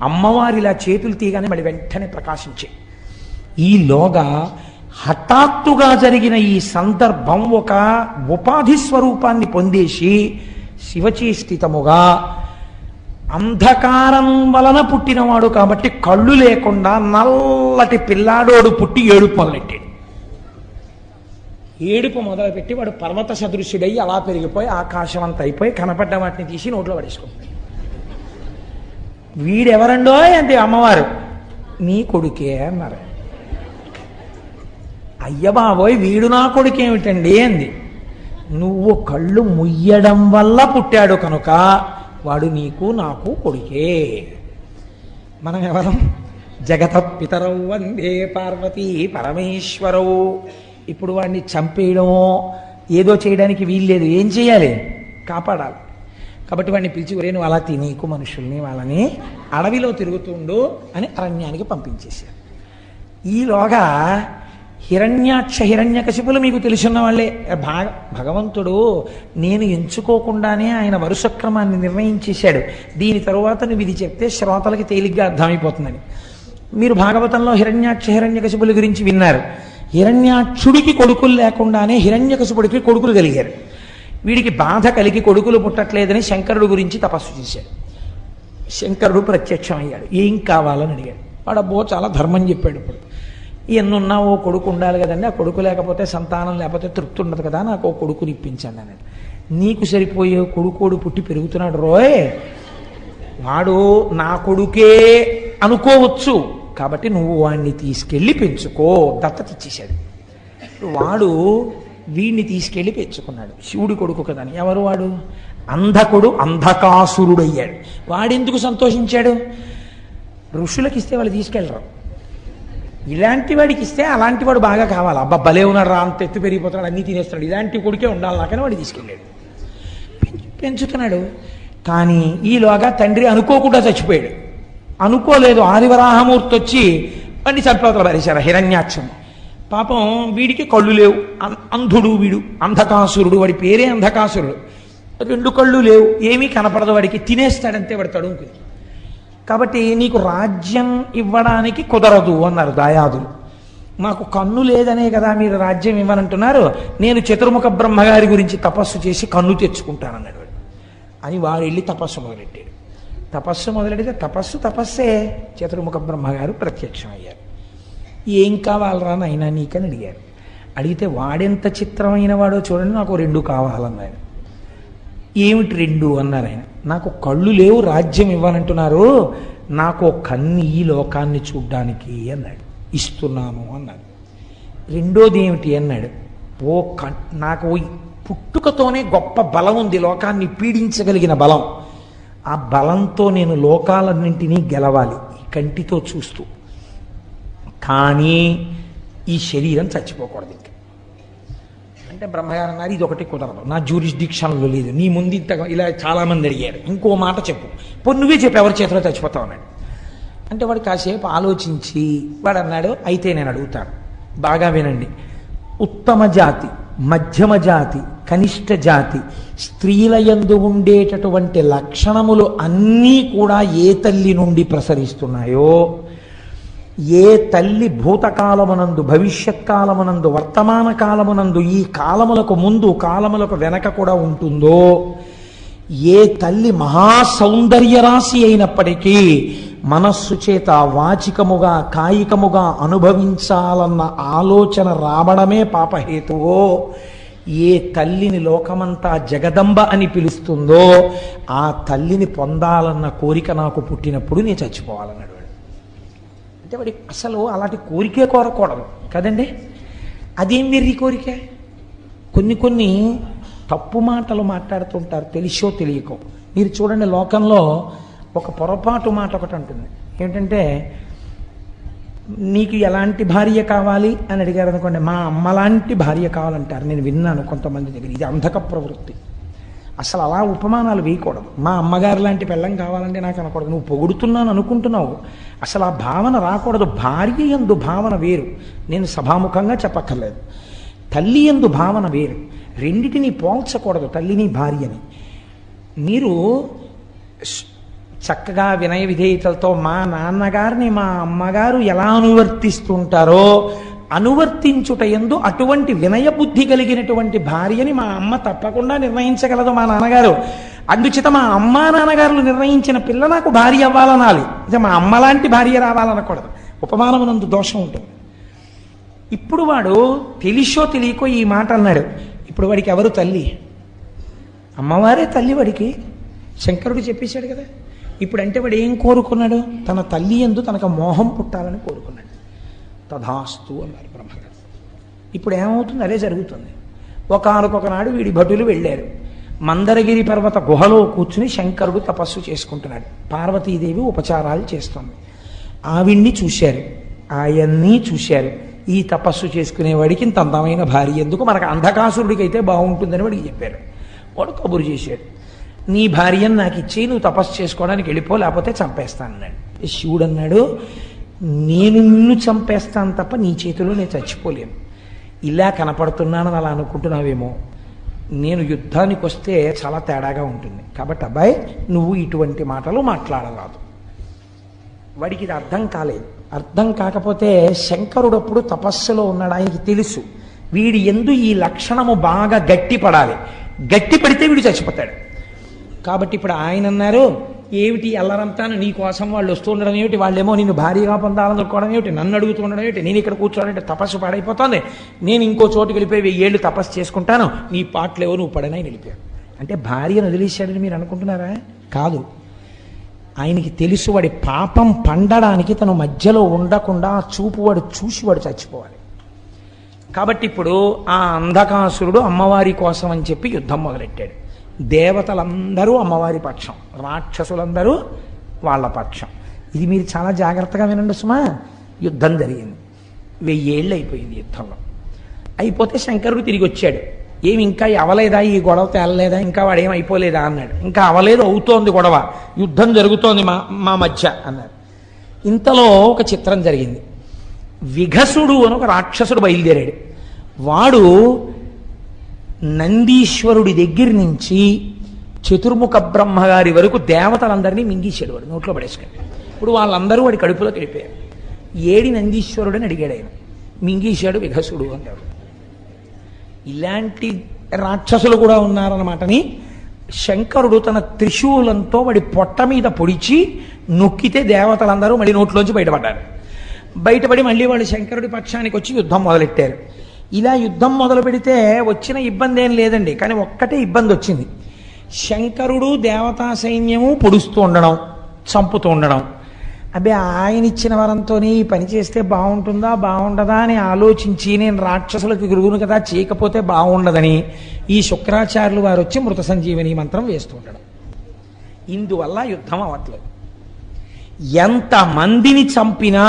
అమ్మవారిలా చేతులు తీయగానే మళ్ళీ వెంటనే ప్రకాశించాయి. ఈలోగా హఠాత్తుగా జరిగిన ఈ సందర్భం ఒక ఉపాధి స్వరూపాన్ని పొందేసి శివచేష్టితముగా అంధకారం వలన పుట్టినవాడు కాబట్టి కళ్ళు లేకుండా నల్లటి పిల్లాడోడు పుట్టి ఏడుపు మొదలెట్టాడు. ఏడుపు మొదలుపెట్టి వాడు పర్వత సదృశ్యుడై అలా పెరిగిపోయి ఆకాశం అంత అయిపోయి కనపడ్డ వాటిని తీసి నోట్లో పడేసుకుంటాడు. వీడెవరండో అంటే అమ్మవారు, నీ కొడుకే అన్నారు. అయ్య బాబోయ్, వీడు నా కొడుకేమిటండి అంది. నువ్వు కళ్ళు ముయ్యడం వల్ల పుట్టాడు కనుక వాడు నీకు నాకు కొడుకే. మనం ఎవరం? జగత పితరౌ వందే పార్వతీ పరమేశ్వరౌ. ఇప్పుడు వాడిని చంపేయడమో ఏదో చేయడానికి వీల్లేదు. ఏం చేయాలి? కాపాడాలి. కాబట్టి వాడిని పిలిచి, ఒరే నువ్వు అలా తినీకు మనుషుల్ని వాళ్ళని, అడవిలో తిరుగుతుండు అని అరణ్యానికి పంపించేశారు. ఈలోగా హిరణ్యకశిపులు మీకు తెలుసున్న వాళ్ళే. భగవంతుడు నేను ఎంచుకోకుండానే ఆయన వరుసక్రమాన్ని నిర్ణయించేశాడు. దీని తరువాత నువ్వు ఇది చెప్తే శ్రోతలకి తేలిగ్గా అర్థమైపోతుందని. మీరు భాగవతంలో హిరణ్యకశిపుల గురించి విన్నారు. హిరణ్యాక్షుడికి కొడుకులు లేకుండానే హిరణ్యకశిపుడికి కొడుకులు కలిగారు. వీడికి బాధ కలిగి కొడుకులు పుట్టట్లేదని శంకరుడు గురించి తపస్సు చేశాడు. శంకరుడు ప్రత్యక్షమయ్యాడు. ఏం కావాలని అడిగాడు. వాడబ్బో చాలా ధర్మం చెప్పాడు. ఇప్పుడు ఎన్నున్నా ఓ కొడుకు ఉండాలి కదండి, ఆ కొడుకు లేకపోతే సంతానం లేకపోతే తృప్తి ఉండదు కదా, నాకు ఓ కొడుకుని ఇప్పించండి అన్నాడు. నీకు సరిపోయే కొడుకోడు పుట్టి పెరుగుతున్నాడు రోయ్, వాడు నా కొడుకే అనుకోవచ్చు, కాబట్టి నువ్వు వాడిని తీసుకెళ్ళి పెంచుకో. దత్తత ఇచ్చేశాడు. వాడు వీడిని తీసుకెళ్ళి పెంచుకున్నాడు. శివుడి కొడుకు కదని. ఎవరు వాడు? అంధకుడు, అంధకాసురుడు అయ్యాడు. వాడెందుకు సంతోషించాడు? ఋషులకి ఇస్తే వాళ్ళు తీసుకెళ్ళరు. ఇలాంటి వాడికి ఇస్తే అలాంటి వాడు బాగా కావాలి. అబ్బా భలే ఉన్నాడు రా, అంత ఎత్తు పెరిగిపోతున్నాడు, అన్నీ తినేస్తున్నాడు, ఇలాంటి కొడుకే ఉండాలి నాకని వాడు తీసుకెళ్ళాడు. పెంచుతున్నాడు. కానీ ఈలోగా తండ్రి అనుకోకుండా చచ్చిపోయాడు. అనుకోలేదు, ఆదివరాహమూర్తి వచ్చి వాడిని చంపవతల పారేశారు హిరణ్యాక్షం. పాపం వీడికి కళ్ళు లేవు, అంధుడు వీడు, అంధకాసురుడు. వాడి పేరే అంధకాసురుడు. 2 కళ్ళు లేవు, ఏమీ కనపడదు వాడికి, తినేస్తాడంతే వాడు తడుముకుని. కాబట్టి నీకు రాజ్యం ఇవ్వడానికి కుదరదు అన్నారు దాయాదులు. నాకు కన్ను లేదనే కదా మీరు రాజ్యం ఇవ్వనంటున్నారు, నేను చతుర్ముఖ బ్రహ్మగారి గురించి తపస్సు చేసి కన్ను తెచ్చుకుంటానన్నాడు వాడు. అని వాడు వెళ్ళి తపస్సు మొదలెట్టాడు. తపస్సు మొదలెడితే తపస్సే. చతుర్ముఖ బ్రహ్మగారు ప్రత్యక్షమయ్యారు. ఏం కావాలరా నాయనా నీకని అడిగారు. అడిగితే వాడెంత చిత్రమైన వాడో చూడండి, నాకు 2 కావాలన్నాడు. ఏమిటి 2 అన్నారు ఆయన. నాకు కళ్ళు లేవు, రాజ్యం ఇవ్వాలంటున్నారు, నాకు కన్ను ఈ లోకాన్ని చూడ్డానికి అన్నాడు. ఇస్తున్నాను అన్నాడు. రెండోది ఏమిటి అన్నాడు. నాకు పుట్టుకతోనే గొప్ప బలం ఉంది, లోకాన్ని పీడించగలిగిన బలం. ఆ బలంతో నేను లోకాలన్నింటినీ గెలవాలి ఈ కంటితో చూస్తూ. కానీ ఈ శరీరం చచ్చిపోకూడదు ఇంకా అంటే బ్రహ్మగారు అన్నారు, ఇది ఒకటి కుదరదు, నా జ్యూరిస్డిక్షన్లో లేదు, నీ ముందు ఇంత ఇలా చాలామంది అడిగారు, ఇంకో మాట చెప్పు, నువ్వే చెప్పు ఎవరి చేతిలో చచ్చిపోతావు అన్నాడు. అంటే వాడు కాసేపు ఆలోచించి వాడు అన్నాడు, అయితే నేను అడుగుతాను, బాగా వినండి. ఉత్తమ జాతి, మధ్యమ జాతి, కనిష్ట జాతి స్త్రీల యందు ఉండేటటువంటి లక్షణములు అన్నీ కూడా ఏ తల్లి నుండి ప్రసరిస్తున్నాయో, ఏ తల్లి భూతకాలమునందు, భవిష్యత్ కాలమునందు, వర్తమాన కాలమునందు, ఈ కాలములకు ముందు కాలములకు వెనక కూడా ఉంటుందో, ఏ తల్లి మహాసౌందర్యరాశి అయినప్పటికీ మనస్సు చేత వాచికముగా కాయికముగా అనుభవించాలన్న ఆలోచన రావడమే పాపహేతువో, ఏ తల్లిని లోకమంతా జగదంబ అని పిలుస్తుందో ఆ తల్లిని పొందాలన్న కోరిక నాకు పుట్టినప్పుడు నేను చచ్చిపోవాలన్నాడు వాడు. అంటే వాడి అసలు అలాంటి కోరికే కోరకూడదు కదండి. అదేం వెర్రి కోరిక. కొన్ని తప్పు మాటలు మాట్లాడుతుంటారు తెలిసో తెలియకో. మీరు చూడండి, లోకంలో ఒక పొరపాటు మాట ఒకటి ఉంటుంది. ఏమిటంటే, నీకు ఎలాంటి భార్య కావాలి అని అడిగారు అనుకోండి, మా అమ్మలాంటి భార్య కావాలంటారు. నేను విన్నాను కొంతమంది దగ్గర. ఇది అంధక ప్రవృత్తి. అసలు అలా ఉపమానాలు వేయకూడదు. మా అమ్మగారు లాంటి పెళ్ళం కావాలంటే నాకు అనకూడదు. నువ్వు పొగుడుతున్నాను అనుకుంటున్నావు, అసలు ఆ భావన రాకూడదు. భార్య యందు భావన వేరు, నేను సభాముఖంగా చెప్పక్కర్లేదు. తల్లి యందు భావన వేరు. రెండిటిని పోల్చకూడదు, తల్లిని భార్యని. మీరు చక్కగా వినయ విధేయతలతో మా నాన్నగారిని మా అమ్మగారు ఎలా అనువర్తిస్తుంటారో అనువర్తించుట యందు అటువంటి వినయ బుద్ధి కలిగినటువంటి భార్యని మా అమ్మ తప్పకుండా నిర్ణయించగలదు, మా నాన్నగారు. అందుచేత మా అమ్మ నాన్నగారులు నిర్ణయించిన పిల్ల నాకు భార్య అవ్వాలనాలి. అంటే మా అమ్మలాంటి భార్య రావాలనకూడదు. ఉపమానమునందు దోషం ఉంటుంది. ఇప్పుడు వాడు తెలిసో తెలియకో ఈ మాట అన్నాడు. ఇప్పుడు వాడికి ఎవరు తల్లి? అమ్మవారే తల్లి వాడికి. శంకరుడు చెప్పేశాడు కదా. ఇప్పుడు అంటే వాడు ఏం కోరుకున్నాడు? తన తల్లి యందు తనకు మోహం పుట్టాలని కోరుకున్నాడు. తథాస్తు అన్నారు బ్రహ్మగారు. ఇప్పుడు ఏమవుతుంది? అదే జరుగుతుంది. ఒకనొకనాడు వీడి భటులు వెళ్ళారు. మందరగిరి పర్వత గుహలో కూర్చుని శంకరుడు తపస్సు చేసుకుంటున్నాడు. పార్వతీదేవి ఉపచారాలు చేస్తుంది. ఆవిడ్ని చూశారు, ఆయన్ని చూశారు. ఈ తపస్సు చేసుకునేవాడికి ఇంత అందమైన భార్య ఎందుకు, మనకు అంధకాసురుడికి అయితే బాగుంటుందని వాడికి చెప్పారు. వాడు కబురు చేశాడు, నీ భార్యను నాకు ఇచ్చి నువ్వు తపస్సు చేసుకోవడానికి వెళ్ళిపో, లేకపోతే చంపేస్తానన్నాడు. శివుడు అన్నాడు, నేను నిన్ను చంపేస్తాను తప్ప నీ చేతిలో నేను చచ్చిపోలేను. ఇలా కనపడుతున్నానని అలా అనుకుంటున్నావేమో, నేను యుద్ధానికి వస్తే చాలా తేడాగా ఉంటుంది. కాబట్టి అబ్బాయి నువ్వు ఇటువంటి మాటలు మాట్లాడరాదు. వాడికి ఇది అర్థం కాలేదు. అర్థం కాకపోతే శంకరుడప్పుడు తపస్సులో ఉన్నాడు, ఆయనకి తెలుసు వీడి యందు ఈ లక్షణము బాగా గట్టిపడాలి, గట్టిపడితే వీడు చచ్చిపోతాడు. కాబట్టి ఇప్పుడు ఆయన అన్నారు, ఏమిటి అల్లరంతాను నీ కోసం వాళ్ళు వస్తూ ఉండడం ఏమిటి, వాళ్ళేమో నిన్ను భారీగా పొందాలనుకోవడం ఏమిటి, నన్ను అడుగుతూ ఉండడం ఏమిటి, నేను ఇక్కడ కూర్చోవాలంటే తపస్సు పాడైపోతుంది, నేను ఇంకో చోటుకి వెళ్ళిపోయి 1000 ఏళ్ళు తపస్సు చేసుకుంటాను, నీ పాటలేవో నువ్వు పడనని వెళ్ళిపోయాడు. అంటే భార్యను వదిలేశాడని మీరు అనుకుంటున్నారా? కాదు, ఆయనకి తెలుసు వాడి పాపం పండడానికి తను మధ్యలో ఉండకుండా ఆ చూపు వాడు చూసి వాడు చచ్చిపోవాలి. కాబట్టి ఇప్పుడు ఆ అంధకాసురుడు అమ్మవారి కోసం అని చెప్పి యుద్ధం మొదలెట్టాడు. దేవతలందరూ అమ్మవారి పక్షం, రాక్షసులందరూ వాళ్ళ పక్షం. ఇది మీరు చాలా జాగ్రత్తగా వినండి సుమా. యుద్ధం జరిగింది, 1000 ఏళ్ళు అయిపోయింది. యుద్ధంలో అయిపోతే శంకరుడు తిరిగి వచ్చాడు. ఏమి ఇంకా అవలేదా, ఈ గొడవ తేలలేదా, ఇంకా వాడేం అయిపోలేదా అన్నాడు. ఇంకా అవలేదు, అవుతోంది గొడవ, యుద్ధం జరుగుతోంది మా మధ్య అన్నాడు. ఇంతలో ఒక చిత్రం జరిగింది. విఘసుడు అని ఒక రాక్షసుడు బయలుదేరాడు. వాడు నందీశ్వరుడి దగ్గర నుంచి చతుర్ముఖ బ్రహ్మగారి వరకు దేవతలందరినీ మింగేశాడు. వాడు నోట్లో పడేసుకుని. ఇప్పుడు వాళ్ళందరూ వాడి కడుపులోకి వెళ్ళిపోయారు. ఏడి నందీశ్వరుడు అని అడిగాడు ఆయన. మింగేశాడు విఘసుడు అన్నాడు. ఇలాంటి రాక్షసులు కూడా ఉన్నారన్నమాటని శంకరుడు తన త్రిశూలంతో వాడి పొట్ట మీద పొడిచి నొక్కితే దేవతలందరూ మళ్ళీ నోట్లోంచి బయటపడ్డారు. బయటపడి మళ్ళీ వాళ్ళు శంకరుడి పక్షానికి వచ్చి యుద్ధం మొదలెట్టారు. ఇలా యుద్ధం మొదలు పెడితే వచ్చిన ఇబ్బంది ఏం లేదండి, కానీ ఒక్కటే ఇబ్బంది వచ్చింది. శంకరుడు దేవతా సైన్యము పొడుస్తూ ఉండడం, చంపుతూ ఉండడం. అబ్బే ఆయన ఇచ్చిన వరంతోనే ఈ పని చేస్తే బాగుంటుందా బాగుండదా అని ఆలోచించి, నేను రాక్షసులకు గురుగును కదా చేయకపోతే బాగుండదని ఈ శుక్రాచార్యులు వారు వచ్చి మృత సంజీవని మంత్రం వేస్తూ ఉండడం. ఇందువల్ల యుద్ధం అవ్వట్లేదు. ఎంతమందిని చంపినా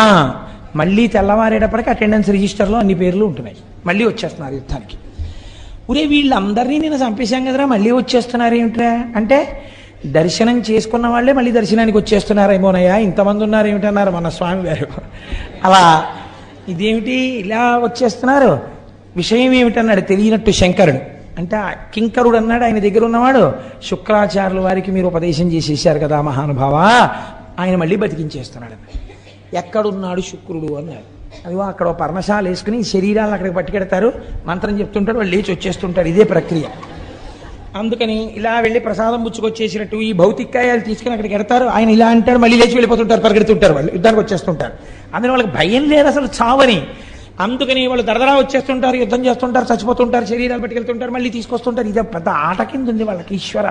మళ్ళీ తెల్లవారేటప్పటికి అటెండెన్స్ రిజిస్టర్లో అన్ని పేర్లు ఉంటున్నాయి, మళ్ళీ వచ్చేస్తున్నారు యుద్ధానికి. ఒరే వీళ్ళందరినీ నేను చంపేశాం కదరా మళ్ళీ వచ్చేస్తున్నారు ఏమిట్రా అంటే, దర్శనం చేసుకున్న వాళ్ళే మళ్ళీ దర్శనానికి వచ్చేస్తున్నారేమోనయ్యా, ఇంతమంది ఉన్నారు ఏమిటన్నారు మన స్వామి గారు. అలా ఇదేమిటి ఇలా వచ్చేస్తున్నారు, విషయం ఏమిటన్నాడు తెలియనట్టు శంకరుడు. అంటే కింకరుడు అన్నాడు ఆయన దగ్గర ఉన్నవాడు, శుక్రాచార్యుల వారికి మీరు ఉపదేశం చేసేసారు కదా మహానుభావ, ఆయన మళ్ళీ బతికించేస్తున్నాడు. ఎక్కడున్నాడు శుక్రుడు అన్నాడు. అదిగో అక్కడ పర్ణశాల వేసుకుని శరీరాలను అక్కడికి పట్టుకెడతారు, మంత్రం చెప్తుంటాడు, వాళ్ళు లేచి వచ్చేస్తుంటారు. ఇదే ప్రక్రియ. అందుకని ఇలా వెళ్ళి ప్రసాదం పుచ్చుకొచ్చేసినట్టు ఈ భౌతికాయాలు తీసుకుని అక్కడికి ఎడతారు. ఆయన ఇలా అంటాడు, మళ్ళీ లేచి వెళ్ళిపోతుంటారు, పరిగెడుతుంటారు, వాళ్ళు యుద్ధానికి వచ్చేస్తుంటారు. అందుకని వాళ్ళకి భయం లేదు అసలు చావని. అందుకని వాళ్ళు దరదరా వచ్చేస్తుంటారు, యుద్ధం చేస్తుంటారు, చచ్చిపోతుంటారు, శరీరాలు పట్టుకెళ్తుంటారు, మళ్ళీ తీసుకొస్తుంటారు. ఇదే పెద్ద ఆట కింద ఉంది వాళ్ళకి. ఈశ్వర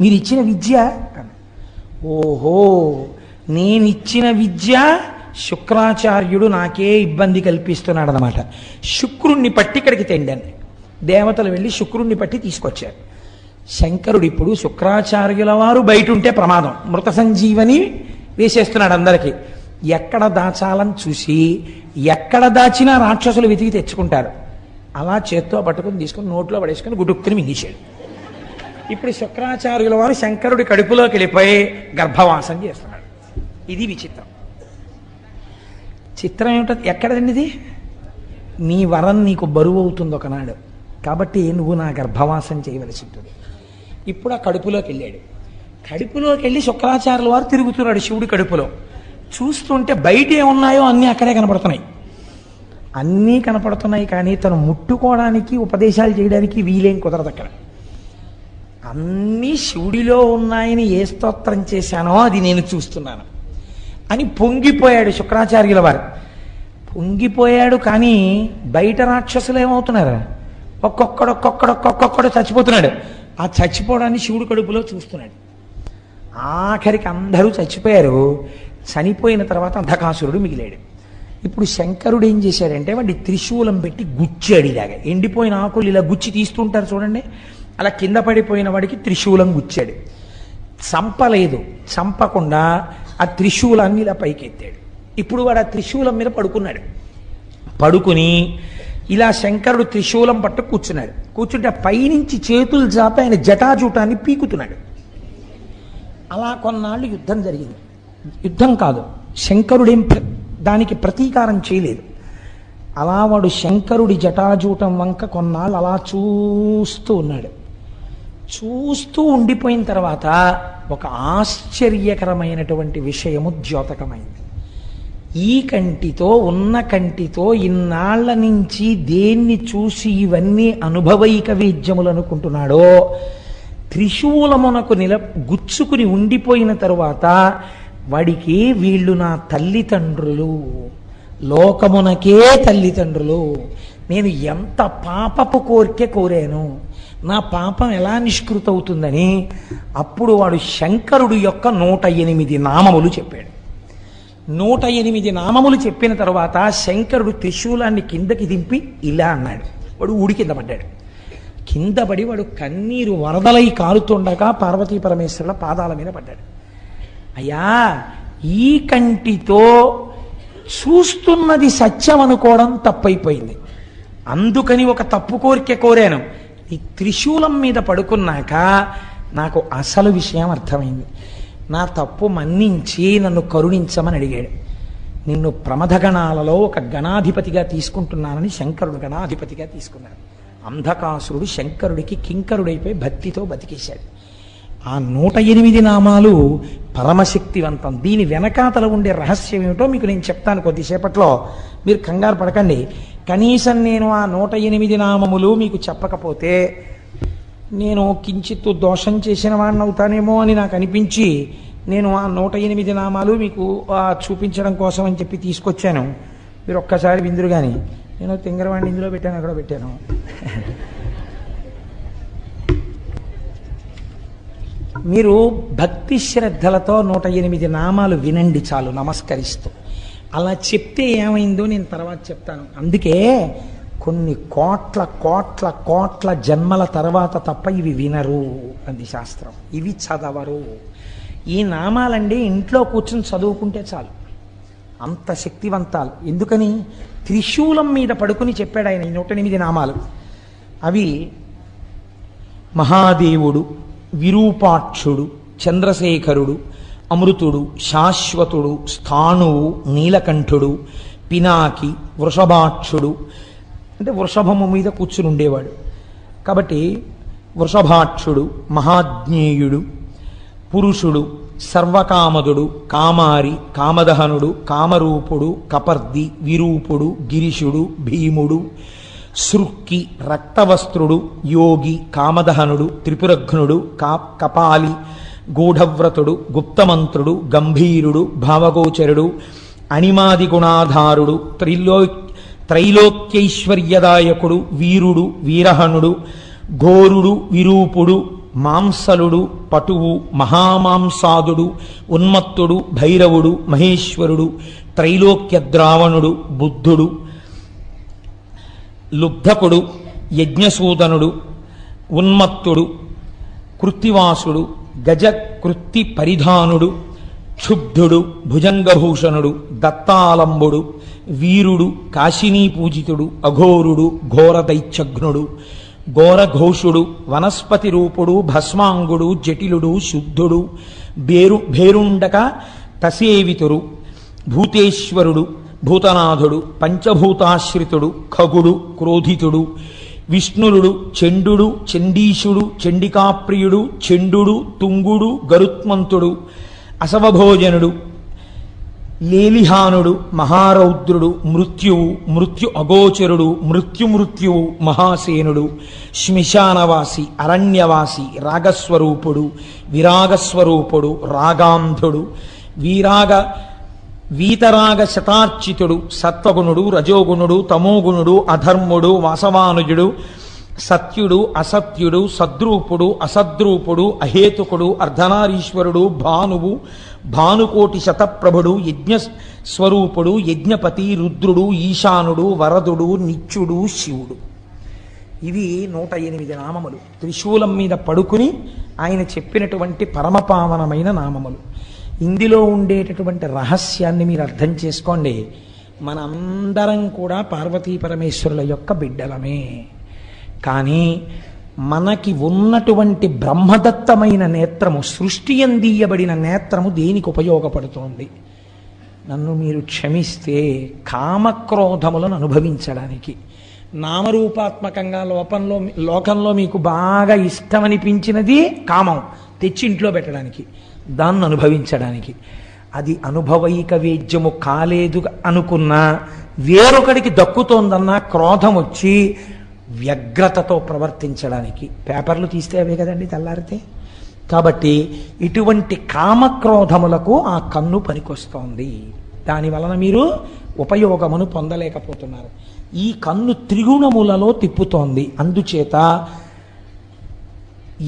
మీరు ఇచ్చిన విద్య, ఓహో నేనిచ్చిన విద్య శుక్రాచార్యుడు నాకే ఇబ్బంది కల్పిస్తున్నాడు అన్నమాట. శుక్రుణ్ణి పట్టి ఇక్కడికి తెండాను. దేవతలు వెళ్ళి శుక్రుణ్ణి పట్టి తీసుకొచ్చారు. శంకరుడు ఇప్పుడు శుక్రాచార్యుల వారు బయట ఉంటే ప్రమాదం, మృత సంజీవని వేసేస్తున్నాడు అందరికీ. ఎక్కడ దాచాలని చూసి ఎక్కడ దాచినా రాక్షసులు వెతికి తెచ్చుకుంటారు. అలా చేత్తో పట్టుకుని తీసుకుని నోట్లో పడేసుకుని గుడుక్కుని మింగేశాడు. ఇప్పుడు శుక్రాచార్యుల వారు శంకరుడి కడుపులోకి వెళ్ళిపోయి గర్భవాసం చేస్తున్నాడు. ఇది విచిత్రం. చిత్రం ఏమిటో ఎక్కడండి ఇది? నీ వరం నీకు బరువు అవుతుంది ఒకనాడు, కాబట్టి నువ్వు నా గర్భవాసం చేయవలసి ఉంటుంది. ఇప్పుడు ఆ కడుపులోకి వెళ్ళాడు. కడుపులోకి వెళ్ళి శుక్రాచార్యుల వారు తిరుగుతున్నాడు శివుడి కడుపులో. చూస్తుంటే బయట ఏమున్నాయో అన్నీ అక్కడే కనపడుతున్నాయి. అన్నీ కనపడుతున్నాయి, కానీ తను ముట్టుకోవడానికి ఉపదేశాలు చేయడానికి వీలేం కుదరదు అక్కడ. అన్నీ శివుడిలో ఉన్నాయని ఏ స్తోత్రం చేశానో అది నేను చూస్తున్నాను అని పొంగిపోయాడు శుక్రాచార్యుల వారు. పొంగిపోయాడు, కానీ బయట రాక్షసులు ఏమవుతున్నారు, ఒక్కొక్కడు చచ్చిపోతున్నాడు. ఆ చచ్చిపోవడాన్ని శివుడు కడుపులో చూస్తున్నాడు. ఆఖరికి అందరూ చచ్చిపోయారు. చనిపోయిన తర్వాత అంధకాసురుడు మిగిలాడు. ఇప్పుడు శంకరుడు ఏం చేశాడంటే వాడి త్రిశూలం పెట్టి గుచ్చాడు. ఇలాగా ఎండిపోయిన ఆకులు ఇలా గుచ్చి తీస్తుంటారు చూడండి, అలా కింద పడిపోయిన వాడికి త్రిశూలం గుచ్చాడు. చంపలేదు, చంపకుండా ఆ త్రిశూలాన్ని ఇలా పైకెత్తాడు. ఇప్పుడు వాడు ఆ త్రిశూలం మీద పడుకున్నాడు. పడుకుని ఇలా శంకరుడు త్రిశూలం పట్టు కూర్చున్నాడు. కూర్చుంటే పైనుంచి చేతులు జాపి ఆయన జటాజూటాన్ని పీకుతున్నాడు. అలా కొన్నాళ్ళు యుద్ధం జరిగింది. యుద్ధం కాదు, శంకరుడేం దానికి ప్రతీకారం చేయలేదు. అలా వాడు శంకరుడి జటాజూటం వంక కొన్నాళ్ళు అలా చూస్తూ ఉన్నాడు. చూస్తూ ఉండిపోయిన తర్వాత ఒక ఆశ్చర్యకరమైనటువంటి విషయము ద్యోతకమైంది. ఈ కంటితో ఉన్న కంటితో ఇన్నాళ్ల నుంచి దేన్ని చూసి ఇవన్నీ అనుభవైక వేద్యములు అనుకుంటున్నాడో, త్రిశూలమునకు గుచ్చుకుని ఉండిపోయిన తరువాత వాడికి వీళ్ళు నా తల్లిదండ్రులు, లోకమునకే తల్లిదండ్రులు, నేను ఎంత పాపపు కోరిక కోరాను, నా పాపం ఎలా నిష్కృతవుతుందని అప్పుడు వాడు శంకరుడు యొక్క 108 నామములు చెప్పాడు. 108 నామములు చెప్పిన తర్వాత శంకరుడు త్రిశూలాన్ని కిందకి దింపి ఇలా అన్నాడు. వాడు ఊడి కింద పడ్డాడు. కింద పడి వాడు కన్నీరు వరదలై కారుతుండగా పార్వతీ పరమేశ్వరుల పాదాల మీద పడ్డాడు. అయ్యా, ఈ కంటితో చూస్తున్నది సత్యం అనుకోవడం తప్పైపోయింది. అందుకని ఒక తప్పు కోరిక కోరాను. ఈ త్రిశూలం మీద పడుకున్నాక నాకు అసలు విషయం అర్థమైంది. నా తప్పు మన్నించి నన్ను కరుణించమని అడిగాడు. నిన్ను ప్రమథగణాలలో ఒక గణాధిపతిగా తీసుకుంటున్నానని శంకరుడు గణాధిపతిగా తీసుకున్నాడు. అంధకాసురుడు శంకరుడికి కింకరుడైపోయి భక్తితో బతికేశాడు. ఆ 108 నామాలు పరమశక్తివంతం. దీని వెనకాతల ఉండే రహస్యం ఏమిటో మీకు నేను చెప్తాను కొద్దిసేపట్లో. మీరు కంగారు పడకండి. కనీసం నేను ఆ 108 నామములు మీకు చెప్పకపోతే నేను కించిత్తు దోషం చేసిన వాడిని అవుతానేమో అని నాకు అనిపించి నేను ఆ 108 నామాలు మీకు చూపించడం కోసం అని చెప్పి తీసుకొచ్చాను. మీరు ఒక్కసారి విందురు. కానీ నేను తింగరవాడిని ఇందులో పెట్టాను, అక్కడ పెట్టాను. మీరు భక్తి శ్రద్ధలతో 108 నామాలు వినండి చాలు, నమస్కరిస్తూ. అలా చెప్తే ఏమైందో నేను తర్వాత చెప్తాను. అందుకే కొన్ని కోట్ల కోట్ల కోట్ల జన్మల తర్వాత తప్ప ఇవి వినరు అంది శాస్త్రం. ఇవి చదవరు. ఈ నామాలండి ఇంట్లో కూర్చొని చదువుకుంటే చాలు, అంత శక్తివంతాలు. ఎందుకని? త్రిశూలం మీద పడుకుని చెప్పాడు ఆయన ఈ 108 నామాలు. అవి మహాదేవుడు, విరూపాక్షుడు, చంద్రశేఖరుడు, అమృతుడు, శాశ్వతుడు, స్థాణువు, నీలకంఠుడు, పినాకి, వృషభాక్షుడు. అంటే వృషభము మీద కూర్చుని ఉండేవాడు కాబట్టి వృషభాక్షుడు, మహాజ్ఞేయుడు, పురుషుడు, సర్వకామదుడు, కామారి, కామదహనుడు, కామరూపుడు, కపర్ది, విరూపుడు, గిరిశుడు, భీముడు, సృక్కి, రక్తవస్త్రుడు, యోగి, కామదహనుడు, త్రిపురఘ్నుడు, కపాలి, గూఢవ్రతుడు, గుప్తమంత్రుడు, గంభీరుడు, భావగోచరుడు, అణిమాది గుణాధారుడు, త్రైలోక్యైశ్వర్యదాయకుడు, వీరుడు, వీరహనుడు, ఘోరుడు, విరూపుడు, మాంసలుడు, పటువు, మహామాంసాదుడు, ఉన్మత్తుడు, భైరవుడు, మహేశ్వరుడు, త్రైలోక్యద్రావణుడు, బుద్ధుడు, లుబ్ధకుడు, యజ్ఞసూదనుడు, ఉన్మత్తుడు, కృత్తివాసుడు, గజకృత్తి పరిధానుడు, క్షుబ్ధుడు, భుజంగభూషణుడు, దత్తాలంబుడు, వీరుడు, కాశినీ పూజితుడు, అఘోరుడు, ఘోరదైత్యఘ్నుడు, ఘోరఘోషుడు, వనస్పతి రూపుడు, భస్మాంగుడు, జటిలుడు, శుద్ధుడు, భేరుండక తసేవితుడు, భూతేశ్వరుడు, భూతనాథుడు, పంచభూతాశ్రితుడు, ఖగుడు, క్రోధితుడు, విష్ణులుడు, చండుడు, చండీశుడు, చండికాప్రియుడు, చండుడు, తుంగుడు, గరుత్మంతుడు, అసవభోజనుడు, లేలిహానుడు, మహారౌద్రుడు, మృత్యువు, మృత్యు అగోచరుడు, మృత్యువు, మహాసేనుడు, శ్మశానవాసి, అరణ్యవాసి, రాగస్వరూపుడు, విరాగస్వరూపుడు, రాగాంధుడు, వీతరాగ శతార్చితుడు, సత్వగుణుడు, రజోగుణుడు, తమోగుణుడు, అధర్ముడు, వాసవానుజుడు, సత్యుడు, అసత్యుడు, సద్రూపుడు, అసద్రూపుడు, అహేతుకుడు, అర్ధనారీశ్వరుడు, భానువు, భానుకోటి శతప్రభుడు, యజ్ఞస్వరూపుడు, యజ్ఞపతి, రుద్రుడు, ఈశానుడు, వరదుడు, నిత్యుడు, శివుడు. ఇవి 108 నామములు. త్రిశూలం మీద పడుకుని ఆయన చెప్పినటువంటి పరమపావనమైన నామములు. ఇందులో ఉండేటటువంటి రహస్యాన్ని మీరు అర్థం చేసుకోండి. మనందరం కూడా పార్వతీ పరమేశ్వరుల యొక్క బిడ్డలమే. కానీ మనకి ఉన్నటువంటి బ్రహ్మదత్తమైన నేత్రము, సృష్టి అందియబడిన నేత్రము దేనికి ఉపయోగపడుతోంది? నన్ను మీరు క్షమిస్తే కామక్రోధములను అనుభవించడానికి, నామరూపాత్మకంగా లోకంలో మీకు బాగా ఇష్టమనిపించినది కామం తెచ్చి ఇంట్లో పెట్టడానికి, దాన్ని అనుభవించడానికి. అది అనుభవైక వేద్యము కాలేదు అనుకున్నా, వేరొకడికి దక్కుతోందన్నా క్రోధం వచ్చి వ్యగ్రతతో ప్రవర్తించడానికి. పేపర్లు తీస్తే అవే కదండి తెల్లారితే. కాబట్టి ఇటువంటి కామక్రోధములకు ఆ కన్ను పనికొస్తోంది. దాని వలన మీరు ఉపయోగమును పొందలేకపోతున్నారు. ఈ కన్ను త్రిగుణములలో తిప్పుతోంది. అందుచేత